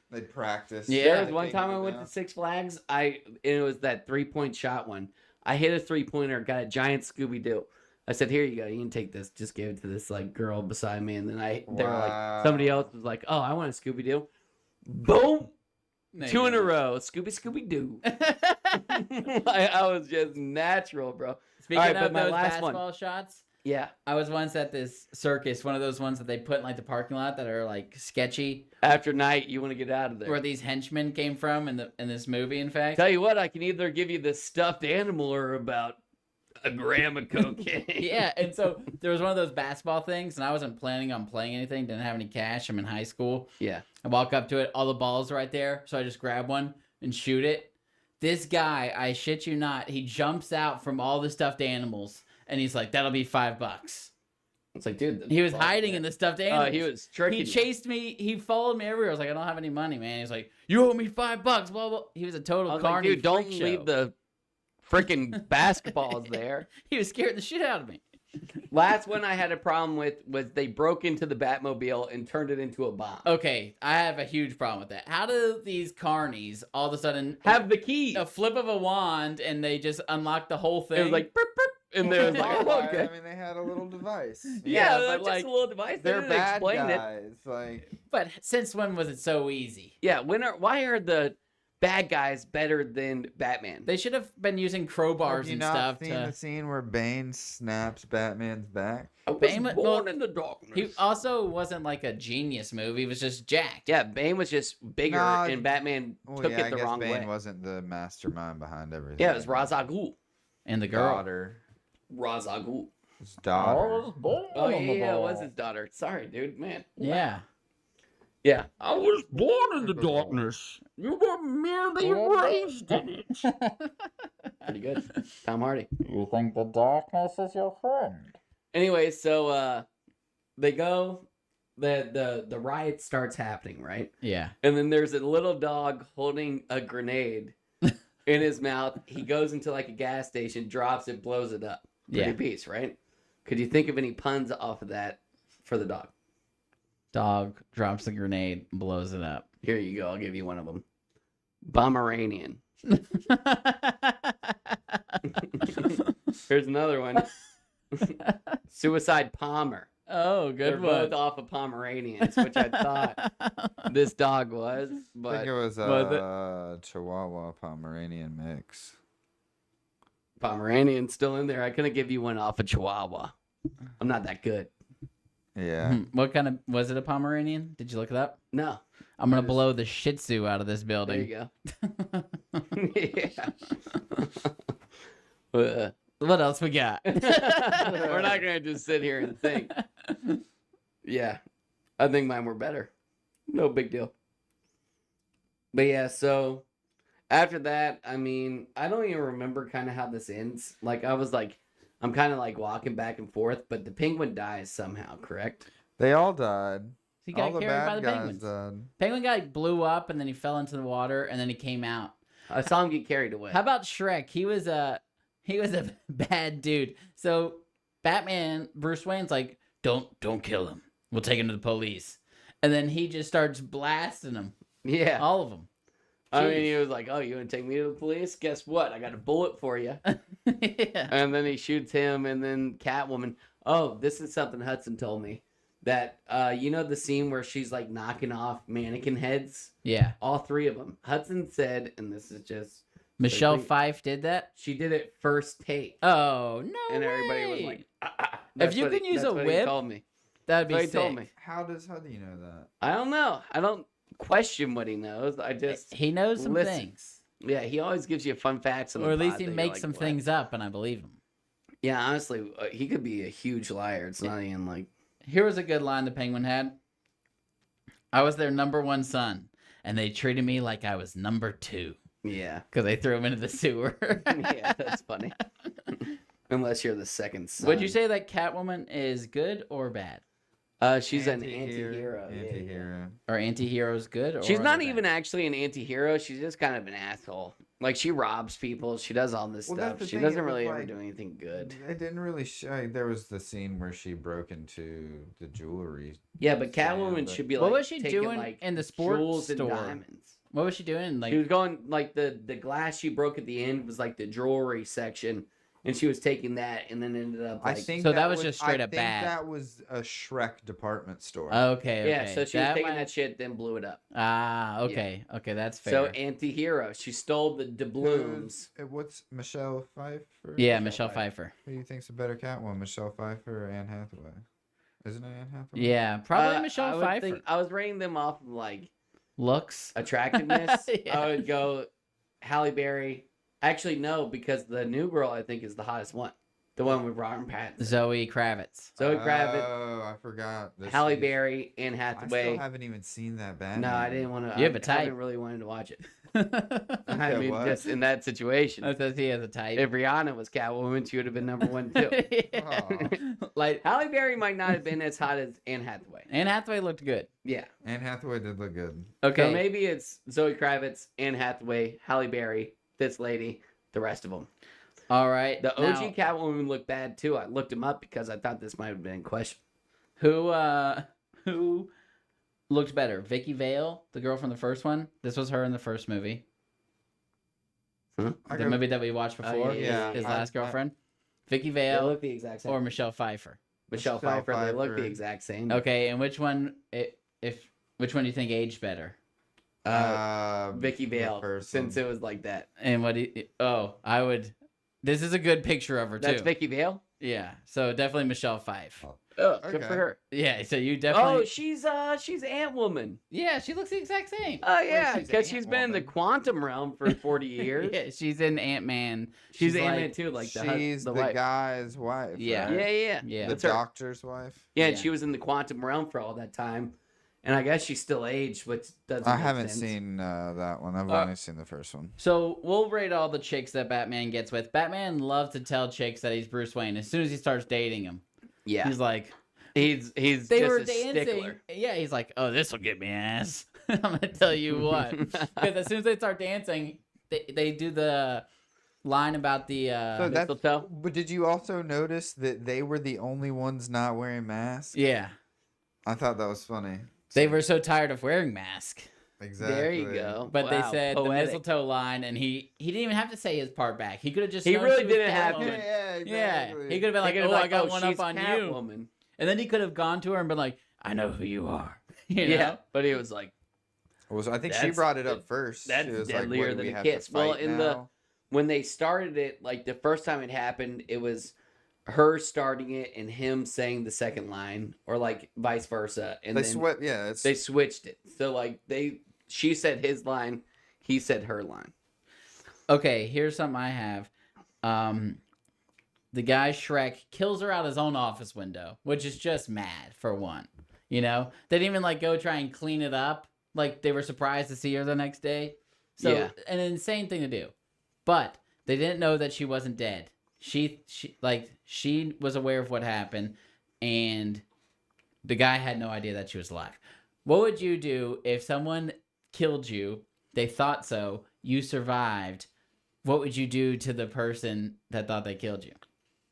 They practice.
Yeah.
There was one
taking
time
it
I went
down.
to Six Flags. It was that 3-point shot one. I hit a 3-pointer, got a giant Scooby Doo. I said, "Here you go. You can take this." Just gave it to this like girl beside me, and then they were like, somebody else was like, "Oh, I want a Scooby Doo." Boom,
No, you
2 in a
didn't.
row. Scooby Doo. I was just natural, bro.
Speaking
All right,
of
but my
those
last one.
basketball shots,
Yeah.
I was once at this circus, one of those ones that they put in like the parking lot that are like sketchy,
After night, you want to get out of there.
where these henchmen came from in this movie. In fact,
Tell you what, I can either give you the stuffed animal or about a gram of cocaine.
yeah, and so there was one of those basketball things, and I wasn't planning on playing anything. Didn't have any cash. I'm in high school.
Yeah.
I walk up to it, all the balls right there, so I just grab one and shoot it. This guy, I shit you not, he jumps out from all the stuffed animals, and he's like, "That'll be $5."
It's like, dude.
He was hiding in the stuffed animals.
He was tricking
He
you.
chased me. He followed me everywhere. I was like, "I don't have any money, man." He's like, "You owe me $5." Blah blah. He was a
I
total
was like,
carny
dude, don't
freak show.
leave the freaking basketballs there.
He was scaring the shit out of me.
Last one I had a problem with was they broke into the Batmobile and turned it into a bomb.
Okay, I have a huge problem with that. How do these carnies all of a sudden
Have the key.
a flip of a wand and they just unlock the whole thing?
It was like, burp, burp, and there was like,
Well,
oh, okay.
I mean, they had a little device.
Yeah,
but
that's
like,
just a little device. They
They're
didn't
bad
explain it.
guys. Like,
but since when was it so easy?
Yeah, why are the bad guys better than Batman?
They should have been using crowbars
have you
and
not
stuff
seen
to.
the scene where Bane snaps Batman's back?
I was
Bane-
born
well,
in the darkness.
He also wasn't like a genius move. He was just jacked.
Yeah, Bane was just bigger,
Nah,
and Batman
Well,
took
yeah,
it the
I guess
wrong
Bane
way.
wasn't the mastermind behind everything.
Yeah, it was Ra's al Ghul.
And the girl.
Daughter.
Ra's al Ghul.
His daughter.
Oh yeah, it was his daughter. Sorry, dude, man.
Yeah.
Yeah. I was born in the darkness. You were merely raised in it. Pretty good. Tom Hardy.
You think the darkness is your friend?
Anyway, so they go, the riot starts happening, right?
Yeah.
And then there's a little dog holding a grenade in his mouth. He goes into like a gas station, drops it, blows it up. Pretty
Yeah.
piece, right? Could you think of any puns off of that for the dog?
Dog drops the grenade, blows it up.
Here you go. I'll give you one of them. Pomeranian. Here's another one. Suicide Palmer.
Oh, good
They're
one.
both off of Pomeranians, which I thought this dog was,
I think
but
it was
was it-
a Chihuahua Pomeranian mix.
Pomeranian's still in there. I couldn't give you one off of Chihuahua. I'm not that good.
Yeah.
What kind of was it? A Pomeranian? Did you look it up?
No.
I'm gonna
That is-
blow the Shih Tzu out of this
There
building.
you go. Yeah.
What else we got?
We're not gonna just sit here and think. Yeah, I think mine were better. No big deal. But yeah, so after that, I mean, I don't even remember kind of how this ends. Like, I was like, I'm kind of like walking back and forth, but the penguin dies somehow, correct?
They all died.
He
All
got
the
carried by
bad
the
guys
penguins.
died.
Penguin guy blew up and then he fell into the water and then he came out.
I saw him get carried away.
How about Shrek? He was a bad dude. So Batman, Bruce Wayne's like, don't kill him. We'll take him to the police. And then he just starts blasting them,
Yeah.
all of them.
I mean, he was like, oh, you want to take me to the police? Guess what? I got a bullet for you.
Yeah.
And then he shoots him, and then Catwoman. Oh, this is something Hudson told me. That, you know the scene where she's, like, knocking off mannequin heads?
Yeah.
All 3 of them. Hudson said, and this is just...
Michelle
think-
Pfeiffer did that?
She did it first take.
Oh, no
And everybody
way.
was like, ah.
If you can use a whip,
he told me.
that'd be
That's what
sick.
he told me.
How do you know that?
I don't know. I don't question what he knows. I just...
He knows some
listen.
things.
Yeah, he always gives you fun facts. On
Or
the
at least
pod
he
that you're
makes
like,
some
"What?"
things up, and I believe him.
Yeah, honestly, he could be a huge liar. It's not even like...
Here was a good line the Penguin had. I was their number 1 son, and they treated me like I was number 2.
Yeah.
Because they threw him into the sewer.
Yeah, that's funny. Unless you're the second son.
Would you say that Catwoman is good or bad?
She's an anti-hero. Yeah.
Anti-hero.
Are anti-heroes good? Or
She's
are
not
they
even
bad?
actually an anti-hero. She's just kind of an asshole. Like she robs people. She does all this
Well, that's
stuff.
the
She
thing,
doesn't
it was
really ever
like-
do anything good.
It didn't really show. There was the scene where she broke into the jewelry.
Yeah, but
Sam,
Catwoman
but-
should be like.
What was she
taking,
doing
like,
in the sports
jewels and
store?
diamonds.
What was she doing? Like,
She was going like the glass she broke at the end was like the jewelry section, and she was taking that and then ended up
I
like
think
So that was just straight
I
up
think
bad.
that was a Shrek department store.
okay.
yeah. So she was taking
might-
that shit, then blew it up.
Ah, okay. Okay, that's fair.
So anti-hero. She stole the doubloons.
What's Michelle Pfeiffer?
yeah,
Michelle
Michelle Pfeiffer.
Who do you think's a better Catwoman, Michelle Pfeiffer or Anne Hathaway? Isn't it Anne Hathaway?
Yeah, probably
I
Michelle
would
Pfeiffer.
think- I was rating them off of like
Looks.
attractiveness.
Yeah.
I would go Halle Berry. Actually, no, because the new girl I think is the hottest one. The one with Robert Pattinson.
Zoe Kravitz.
Zoe Kravitz,
Oh, I forgot.
Halle Berry, Anne
I
Hathaway.
still haven't even seen that Batman.
No, I didn't want to.
You have a
I
type.
haven't really wanted to watch it. I
Yeah,
mean,
what?
just in that situation.
That says he has a type.
If Rihanna was Catwoman, she would have been number one too.
Like
Halle Berry might not have been as hot as Anne Hathaway.
Anne Hathaway looked good.
Yeah.
Anne Hathaway did look good.
Okay.
So maybe it's Zoe Kravitz, Anne Hathaway, Halle Berry, this lady, the rest of them.
All right.
The OG
now,
Catwoman looked bad too. I looked him up because I thought this might have been in question.
who looked better? Vicky Vale, the girl from the first one. This was her in the first movie.
I
The
go-
movie that we watched before.
yeah,
His
I-
last girlfriend. Vicky
They
Vale
look the exact same.
or Michelle Pfeiffer.
Michelle
Michelle
Pfeiffer. They look
Pfeiffer.
the exact same.
Okay, and which one? Which one do you think aged better?
Vicky
the
Vale,
first
since
one.
it was like that.
And what? I would. This is a good picture of her too.
That's Vicky Vale.
Yeah. So definitely Michelle Pfeiffer.
Oh, good
Okay.
for her.
Yeah. So you
Oh,
definitely.
she's Ant-Woman.
Yeah, she looks the exact same.
Oh yeah,
she's
because she's been in the
Ant-Woman.
quantum realm for 40 years.
Yeah, she's in Ant-Man.
She's
like-
Ant-Man too, like
She's
the
the
wife.
guy's wife.
Yeah.
right?
Yeah.
Yeah.
The
That's her.
doctor's wife.
Yeah,
Yeah.
and she was in the quantum realm for all that time, and I guess she's still aged, which doesn't.
I
make
haven't
sense.
seen that one. I've
Uh,
only seen the first one.
So we'll rate all the chicks that Batman gets with. Batman loves to tell chicks that he's Bruce Wayne as soon as he starts dating them.
Yeah,
He's like,
he's
they
just
were
a
dancing.
stickler.
Yeah, he's like, oh, this will get me ass. I'm gonna tell you what. Because as soon as they start dancing, they do the line about the.
So that's-
Mistletoe.
But did you also notice that they were the only ones not wearing masks?
Yeah,
I thought that was funny.
they were so tired of wearing masks.
Exactly.
There you go.
But
Wow,
they said the
poetic.
mistletoe line, and he didn't even have to say his part back. He could have just.
He
known
really
she was
didn't have to.
Catwoman.
Yeah,
Yeah,
exactly.
he could have been like,
They could've
"Oh,
been
I got
"Oh,
one up
she's
on you,"
Catwoman.
and then he could have gone to her and been like, "I know who you are." You know?
Yeah, but he was like,
Well, so I think she
That's-
brought it up first.
that's
She was
deadlier
like, what, do
than
we
a
have
kiss.
To
Well,
fight
in
now?
when they started it, like the first time it happened, it was her starting it and him saying the second line, or like vice versa, and
they
then
sweat. Yeah, it's
they switched it. So like she said his line, he said her line.
Okay, here's something I have. The guy Shrek kills her out his own office window, which is just mad for one. You know, they didn't even like go try and clean it up. Like they were surprised to see her the next day. So
Yeah.
an insane thing to do, but they didn't know that she wasn't dead. She was aware of what happened, and the guy had no idea that she was alive. What would you do if someone killed you? They thought so. You survived. What would you do to the person that thought they killed you?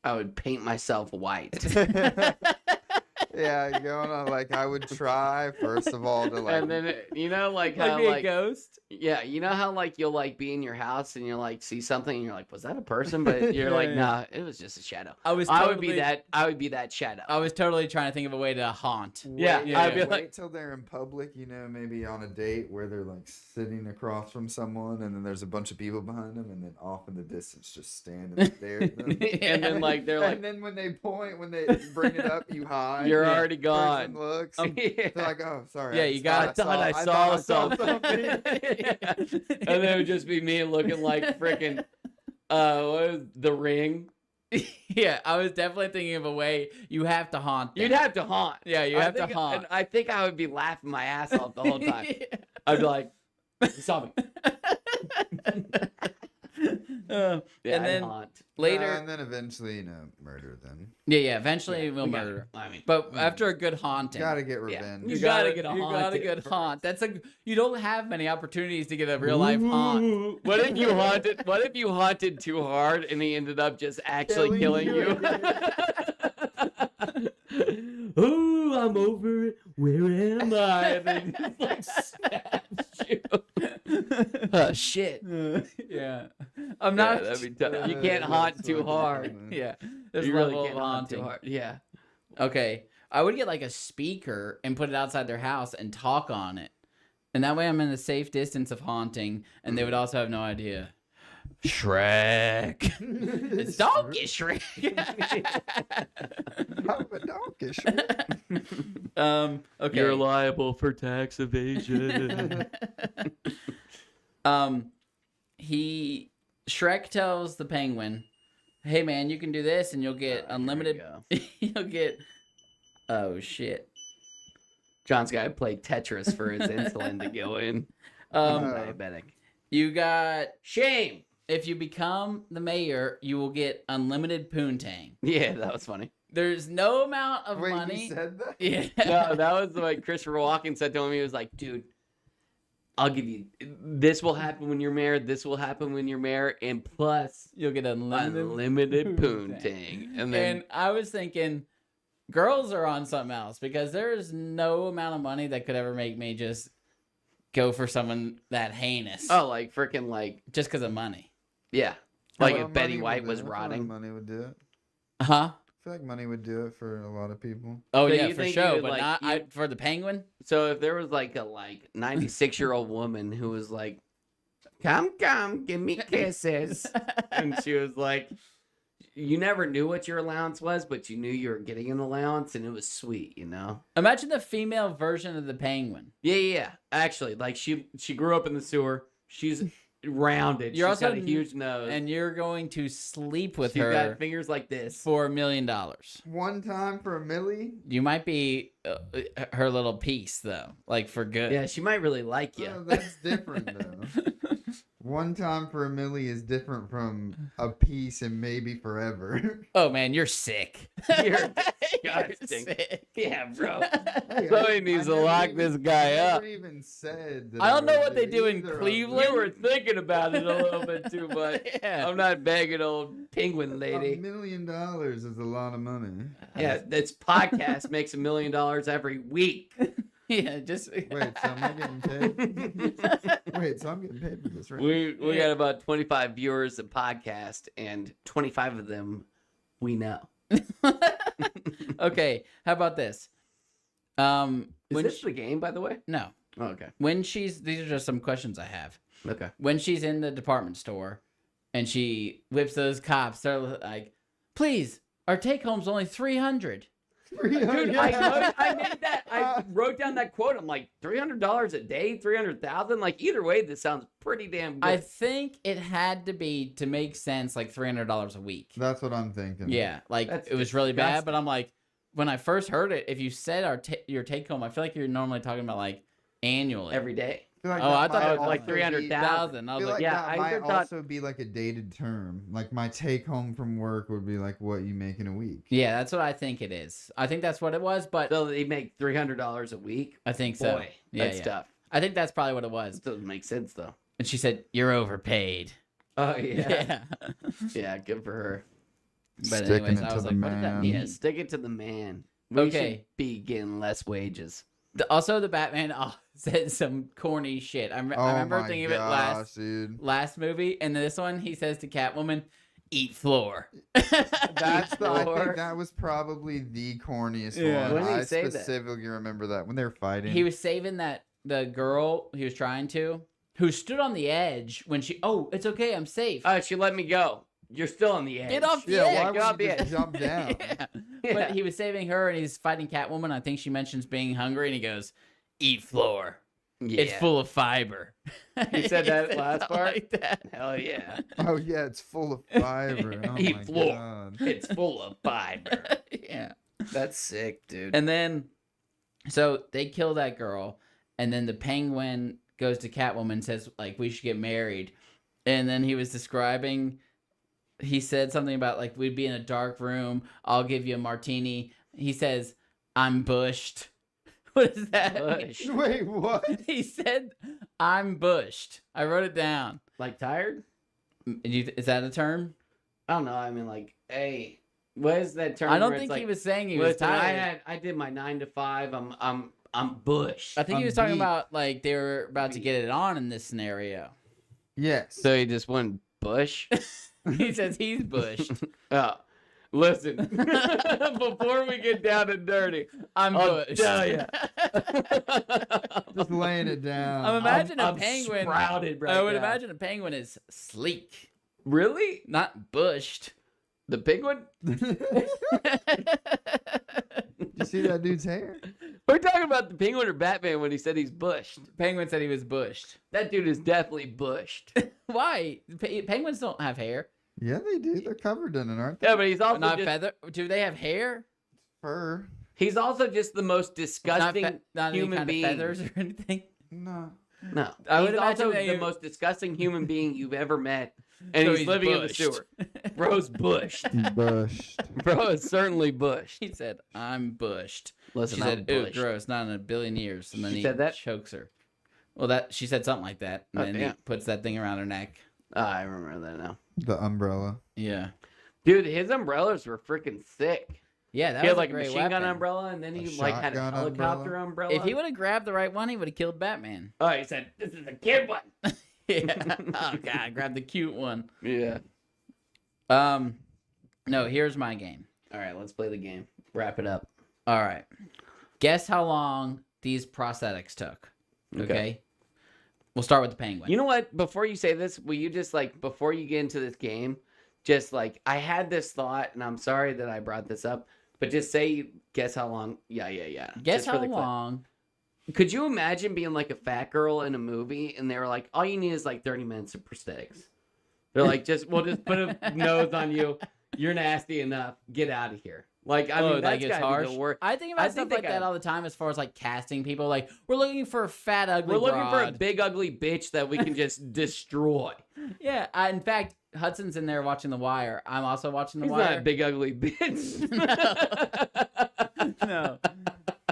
I would paint myself white.
yeah, going on like I would try first of all to like.
And then you know like
Like
how
be a
like
ghost?
yeah, you know how like you'll like be in your house and you'll like see something and you're like, was that a person? But you're like,
Yeah.
nah, it was just a shadow.
I would
be that shadow.
I was totally trying to think of a way to haunt.
Yeah,
Wait-
I'd be
wait
like-
till they're in public, you know, maybe on a date where they're like sitting across from someone, and then there's a bunch of people behind them, and then off in the distance, just standing there. at them.
And then like they're like,
and then when they point, when they bring it up, you hide.
you're
Yeah.
already
Person
gone.
looks.
Yeah.
They're like, oh, sorry.
Yeah,
I
you
just
got-
thought
I thought I saw
something.
something. And then it would just be me looking like freaking what was The Ring.
Yeah, I was definitely thinking of a way you have to haunt them.
You'd have to haunt.
Yeah, you
I
have to
think-
haunt.
And I think I would be laughing my ass off the whole time. I'd be like, you saw me. Yeah,
and then
haunt.
later,
and then eventually, murder them.
yeah, eventually we'll
we got
murder.
it. I mean,
But after a good haunting,
Gotta get
Yeah.
revenge.
you
gotta
gotta
get a
you
haunt
gotta
it
get
first.
haunt. You don't have many opportunities to get a real life haunt.
Ooh, What if you haunted? What if you haunted too hard and he ended up just actually killing you? Ooh, I'm over it. Where am I? And then he just, like stabs you. Oh shit!
Yeah, I'm not.
That'd be tough. You can't haunt too hard.
Yeah, there's
You
a
really
level
can't
of
haunt too
haunting.
hard. Yeah.
Okay, I would get like a speaker and put it outside their house and talk on it, and that way I'm in a safe distance of haunting, and they would also have no idea. Shrek. It's Donkey Shrek.
I'm a donkey. Shrek.
Okay.
You're liable for tax evasion.
Shrek tells the penguin, "Hey man, you can do this, and you'll get
Here we
unlimited.
go.
You'll get. Oh shit.
John's got to play Tetris for his insulin to go in. Diabetic.
You got.
Shame.
If you become the mayor, you will get unlimited poontang.
Yeah, that was funny.
There's no amount of
Wait,
money.
you said that?
Yeah.
No, that was what Christopher Walken said to him. He was like, dude, I'll give you, this will happen when you're mayor, this will happen when you're mayor, and plus
You'll get
unlimited poontang. And then,
And I was thinking, girls are on something else because there is no amount of money that could ever make me just go for someone that heinous.
oh, like freaking like,
Just because of money.
yeah. Like
Well,
if Betty
money
White
would
was
do it. I feel like
rotting.
money would do it.
Huh?
I feel like money would do it for a lot of people.
Oh
So
yeah,
you
for
think you
sure,
would,
but
like,
not
you-
for the penguin.
So if there was like a 96-year-old woman who was like, come, give me kisses. And she was like, you never knew what your allowance was, but you knew you were getting an allowance, and it was sweet, you know?
Imagine the female version of the penguin.
Yeah. Actually, like she grew up in the sewer. She's rounded.
You're
She's
also
got a huge nose.
And you're going to sleep with
she's
her
got fingers like this.
for $1 million.
One time for a milli?
You might be her little piece though, like for good.
Yeah, she might really like you.
Oh, that's different though. One time for a milli is different from a piece and maybe forever.
Oh man, you're sick.
You're
You're
disgusting.
sick.
Yeah, bro.
Hey,
Somebody needs to
never
lock
even-
this guy
I
up.
never even said that
I don't know
would
what they do in
either of
Cleveland.
You were thinking about it a little bit too much.
Yeah.
I'm not begging old penguin
them.
lady.
$1 million is a lot of money.
Yeah, this podcast makes $1 million every week.
Yeah, just
Wait, so am I getting paid? Wait, so I'm getting paid for this, right?
We got about 25 viewers a podcast, and 25 of them we know.
Okay, how about this?
Is
When
this the game, by the way?
no,
Oh, okay.
when these are just some questions I have.
Okay.
When she's in the department store and she whips those cops, they're like, "Please, our take home's only $300."
Dude, I made that. I wrote down that quote. I'm like, $300 a day, 300,000. Like either way, this sounds pretty damn good.
I think it had to be to make sense, like $300 a week.
That's what I'm thinking.
Yeah, like
That's
it was really bad,
disgusting.
but I'm like, when I first heard it, if you said your take home, I feel like you're normally talking about like annually.
Every day.
I feel like
Oh,
that
I thought
might
it was like
also be-
300,000.
I
I
was
feel
like,
like
yeah,
that
I
might
either thought-
also be like a dated term. Like my take home from work would be like what you make in a week.
yeah, that's what I think it is. I think that's what it was, but
So they make $300 a week.
I think so.
Boy,
Yeah,
that's
yeah.
tough.
I think that's probably what it was.
That doesn't make sense though.
And she said, "You're overpaid."
Oh yeah.
Yeah.
Yeah, good for her.
But
Sticking
anyways,
it
I
to
was
the
like, what does that
man.
mean?
Yeah, stick it to the man. We
Okay.
should be getting less wages.
Also, the Batman said some corny shit. I
Oh
remember
my
thinking of it
gosh, dude.
last movie, and this one he says to Catwoman, "Eat floor."
That's the. I
Floor.
think that was probably the corniest
Yeah.
one.
When did he
I
say that?
specifically remember that when they were fighting.
He was saving the girl he was trying to, who stood on the edge when she. Oh, it's okay, I'm safe.
Oh, she let me go. You're still on the edge.
Get off the
yeah,
edge.
why
get off
would you
the
just
edge.
jump down?
Yeah.
Yeah.
But he was saving her, and he's fighting Catwoman. I think she mentions being hungry, and he goes, "Eat floor.
Yeah.
It's full of fiber."
He said that last
something
part?
like that.
Hell yeah.
Oh yeah, it's full of fiber. Oh
Eat
my
floor.
god.
It's full of fiber.
Yeah.
That's sick, dude.
And then, so they kill that girl, and then the Penguin goes to Catwoman and says, like, we should get married. and then he was describing. He said something about like we'd be in a dark room. I'll give you a martini. He says, "I'm bushed." What is that?
Bush.
Wait, what?
He said, "I'm bushed." I wrote it down.
Like tired?
Is that a term?
I don't know. I mean, like, hey, what is that term?
I don't
where it's
think
like,
he was saying he was
listen,
tired.
I did my 9 to 5. I'm bushed.
I think he
I'm
was talking
beat.
about like they were about to get it on in this scenario.
Yes.
So he just went bush.
He says he's bushed.
Oh, listen. Before we get down and dirty,
I'm
I'll
bushed.
tell ya.
Just laying it down.
I'm imagining a
I'm
penguin.
sprouted right
I would
now.
imagine a penguin is sleek,
Really?
not bushed.
The penguin?
You see that dude's hair?
We're talking about the penguin or Batman when he said he's bushed.
Penguin said he was bushed.
That dude is definitely bushed.
Why? Penguins don't have hair.
Yeah, they do. They're covered in it, aren't they?
Yeah, but he's also
Not
just,
feather. Do they have hair?
Fur.
he's also just the most disgusting
Not any
human
kind
being.
of feathers or anything.
No.
No,
I would
he's
imagine
also
that
the
you-
most disgusting human being you've ever met, and
So
he's living
bushed.
in the sewer. Bro's bushed.
Bushed.
Bro is certainly bushed.
He said, "I'm bushed."
Listen,
She
I'm
said, "Ooh,
bushed.
gross! Not in a billion years." And then
She
he
said that?
chokes her. Well, that she said something like that, and
Oh,
then he
damn.
puts that thing around her neck.
I remember that now.
The umbrella.
Yeah,
Dude, his umbrellas were freaking sick.
yeah, that
He
was
had like
a
a
great
machine
weapon.
gun umbrella, and then
A
he like had a
shotgun
helicopter umbrella.
If he would have grabbed the right one, he would have killed Batman.
Oh, he said, "This is a kid one."
Yeah. Oh God, grab the cute one.
Yeah.
No, here's my game.
All right, let's play the game. Wrap it up.
All right. Guess how long these prosthetics took. Okay. We'll start with the penguin.
You know what? Before you say this, will you just like before you get into this game, just like I had this thought, and I'm sorry that I brought this up, but just say, guess how long? Yeah.
Guess
Just for
how
the clip.
long?
Could you imagine being like a fat girl in a movie, and they were like, all you need is like 30 minutes of prosthetics. They're like, we'll just put a nose on you. You're nasty enough. Get out of here. Like, I mean, that's
gets
gotta
harsh.
be the worst.
I think
I
about
think
stuff
they
like that
gotta-
all the time as far as like casting people. Like, we're looking for a fat, ugly
We're looking for a
broad.
big, ugly bitch that we can just destroy.
Yeah. In fact, Hudson's in there watching The Wire. I'm also watching The
He's
Wire.
not a big, ugly bitch.
No.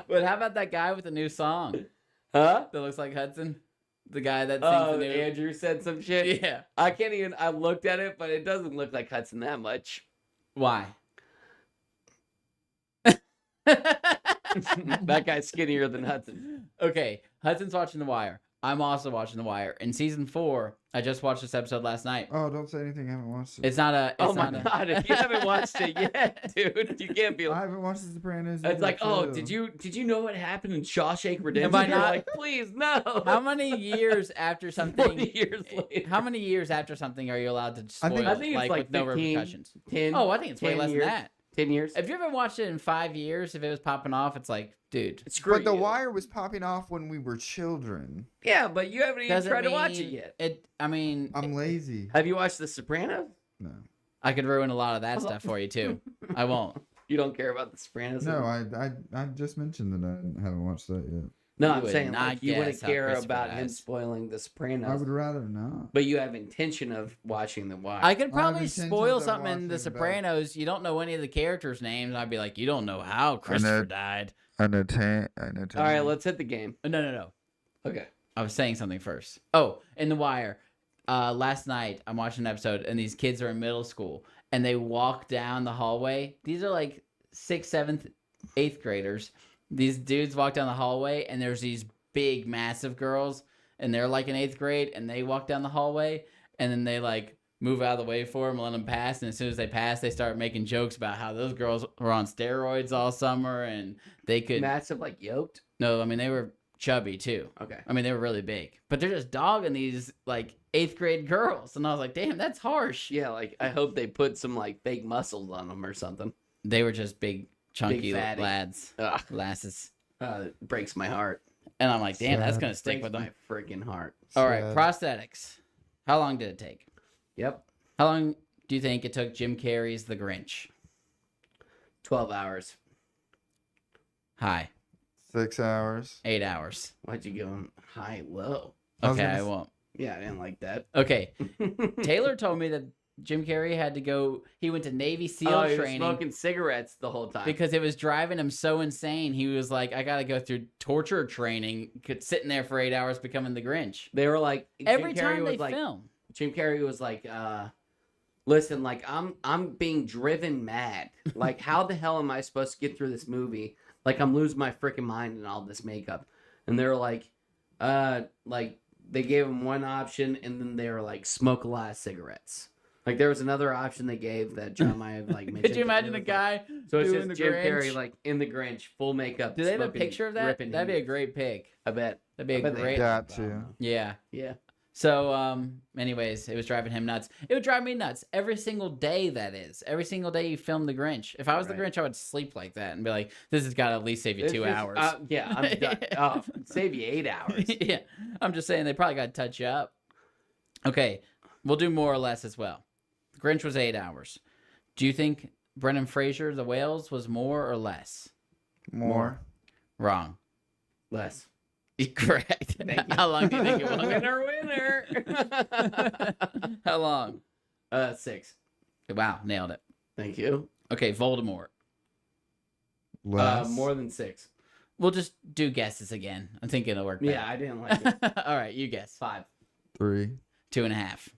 But how about that guy with the new song
Huh?
that looks like Hudson? The guy that sings
Oh,
the new.
Andrew said some shit.
Yeah.
I can't even. I looked at it, but it doesn't look like Hudson that much.
Why?
That guy's skinnier than Hudson.
Okay, Hudson's watching The Wire. I'm also watching The Wire. In season 4, I just watched this episode last night.
Oh, don't say anything. I haven't watched it.
It's not a. It's
Oh my
not a-
god! If you haven't watched it yet, dude, you can't be.
I haven't watched The Sopranos.
It's
either,
like, oh,
too.
did you know what happened in Shawshank Redemption?
Am I
You're
not-
like, please no.
How many years after
40
something?
years later.
How many years after something are you allowed to
I
spoil?
think-
I think it's like
with no
15,
repercussions.
10.
Oh, I think it's way
10
less
years.
than that.
10 years.
If you ever watched it in 5 years, if it was popping off, it's like, dude,
Screw
But The
you.
Wire was popping off when we were children.
Yeah, but you haven't even
doesn't
tried to watch
mean-
it yet.
I mean,
I'm lazy.
Have you watched The Sopranos?
No.
I could ruin a lot of that stuff for you too. I won't.
You don't care about The Sopranos?
No, I just mentioned that I haven't watched that yet.
No,
You
I'm
would
saying
not
like, you wouldn't
guess how
care
Christopher
about him
dies.
spoiling The
I
Sopranos,
would rather not.
but you have intention of watching The Wire.
I could
I have
probably
intentions
spoil
of
something in The
watching about-
Sopranos. You don't know any of the characters' names. I'd be like, you don't know how Christopher died.
I know.
All right, let's hit the game.
No.
Okay.
I was saying something first. Oh, in The Wire. Last night, I'm watching an episode, and these kids are in middle school, and they walk down the hallway. These are like 6th, 7th, 8th graders. These dudes walk down the hallway, and there's these big, massive girls, and they're like in 8th grade, and they walk down the hallway, and then they like move out of the way for them, let them pass, and as soon as they pass, they start making jokes about how those girls were on steroids all summer, and they could...
Massive, like yoked.
No, I mean, they were chubby, too.
Okay.
I mean, they were really big, but they're just dogging these like 8th grade girls, and I was like, "Damn, that's harsh."
Yeah, like I hope they put some like fake muscles on them or something.
They were just big, chunky
fatty.
lads,
Ugh,
lasses,
it breaks my heart.
and I'm like, "Damn, that's
Sad.
gonna stick
Breaks
with
my
them."
freaking heart.
All right,
Sad.
prosthetics. How long did it take?
Yep.
How long do you think it took Jim Carrey's The Grinch?
12 hours.
High,
6 hours.
8 hours.
Why'd you go high, low?
I was
Okay,
gonna
I
s-
won't.
Yeah, I didn't like that.
Okay, Taylor told me that Jim Carrey had to go. He went to Navy SEAL
Oh, he was
training
smoking cigarettes the whole time.
because it was driving him so insane. He was like, "I got to go through torture training, sitting there for 8 hours, becoming the Grinch."
They were like,
Every
Jim Carrey
time
was
they
like,
film.
Jim Carrey was like, listen, like I'm being driven mad. Like, how the hell am I supposed to get through this movie? Like, I'm losing my freaking mind in all this makeup. And they were like they gave him one option, and then they were like, smoke a lot of cigarettes. Like, there was another option they gave that John might have like mentioned.
Could you imagine
It
a
was
guy
like, so it's
doing
just
the
Jim
Grinch?
Carrey like in the Grinch, full makeup.
Do they have a
smoking,
picture of that?
ripping
That'd be a
Hendrix.
great pic.
I bet.
That'd be
I
a
bet they
great.
Got
I don't
to.
know.
Yeah.
Yeah.
So, anyways, it was driving him nuts. It would drive me nuts every single day. That is, every single day you film the Grinch. If I was the
Right.
Grinch, I would sleep like that and be like, "This has got to at least save you
It's
2
just,
hours."
yeah, I'm done. Oh, save you 8 hours.
Yeah, I'm just saying they probably got to touch you up. Okay, we'll do more or less as well. The Grinch was 8 hours. Do you think Brendan Fraser, The Whales, was more or less?
More.
Wrong.
Less.
Correct.
Thank you.
How long do you think it was?
Winner.
How long?
6.
Wow, nailed it.
Thank you.
Okay, Voldemort.
Less.
More than 6.
We'll just do guesses again. I think it'll work.
Yeah, I didn't like it.
Better. All right, you guess.
5.
3.
2.5.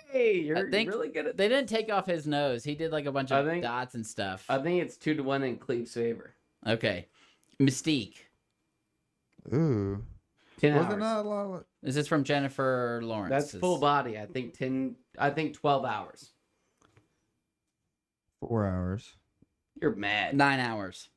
Hey, you're
think
really good at
They didn't take off his nose. He did like a bunch of
I think-
dots and stuff.
I think it's 2-1 in Cleve's favor.
Okay. Mystique.
Ooh.
10
Wasn't
hours.
that a lot of...
This is from Jennifer Lawrence.
That's full body. I think 12 hours.
4 hours.
You're mad.
9 hours.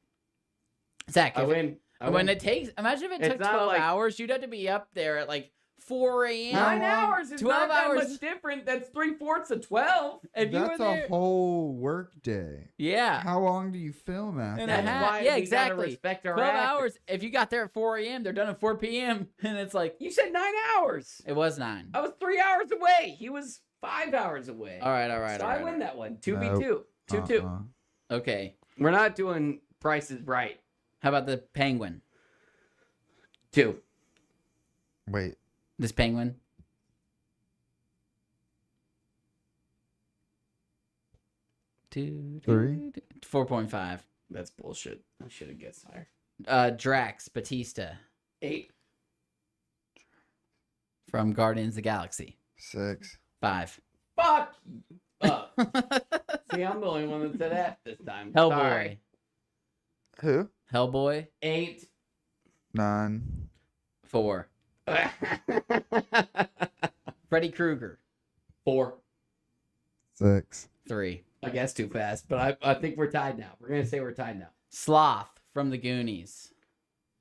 Zach,
I
if
win.
when it takes, imagine if it
It's
took
not
12
like-
hours, you'd have to be up there at like 4 a.m.
How
9
long?
hours is
12
not that
hours.
much different. That's 3/4 of 12.
If you were
That's
there,
a whole work day.
yeah.
How long do you film after?
And a
That's
half.
why
Yeah,
we
exactly.
gotta respect our
12
actors.
hours. If you got there at 4 a.m., they're done at 4 p.m. And it's like,
You said 9 hours.
it was 9.
I was 3 hours away. He was 5 hours away.
All right.
So I win that one. 2v2.
Nope.
2-2.
Uh-uh.
Okay.
We're not doing prices right.
How about the penguin?
2.
Wait.
This penguin? Two,
3.
4.5.
That's bullshit. I should have guessed higher.
Drax Batista
8.
from Guardians of the Galaxy.
6.
5.
Fuck. See, I'm the only one that said F this time.
Hellboy.
Sorry.
Who?
Hellboy
8.
9.
4. Freddy Krueger
4.
6.
3.
I guess too fast, but I think we're tied now. We're gonna say we're tied now.
Sloth from the Goonies.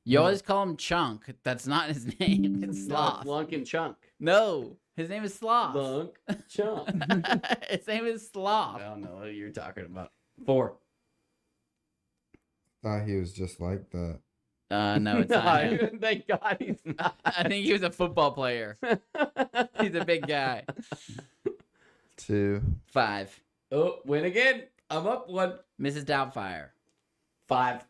You always call him Chunk. That's not his name. It's
No,
Sloth.
it's Lunk and Chunk.
No, his name is Sloth.
Lunk, Chunk.
His name is
I
Sloth.
don't know what you're talking about. 4.
Thought he was just like that.
No, it's not him.
Thank God he's not.
I think he was a football player. He's a big guy.
2.
5.
Oh, win again. I'm up 1.
Mrs. Doubtfire
5.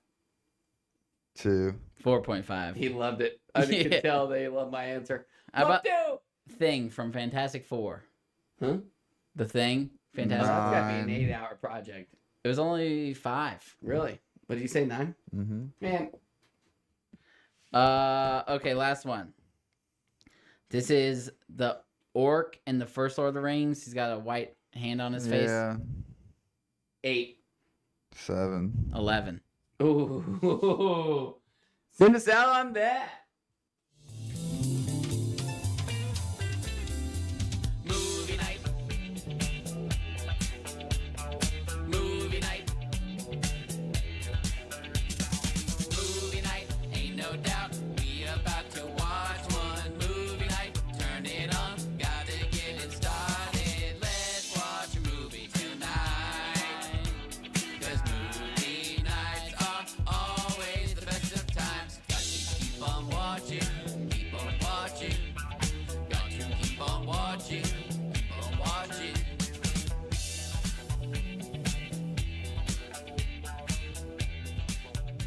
2.
4.5.
He loved it. I
Yeah.
could tell they loved my answer.
How about
2.
Thing from Fantastic Four?
Huh?
The Thing? Fantastic.
That's gotta be an
9.
8-hour project.
It was only 5.
Really? What did you say? 9?
Mm-hmm.
Man.
Okay, last one. This is the orc in the first Lord of the Rings. He's got a white hand on his face.
Yeah.
8.
7.
11.
Ooh. Send us out on that.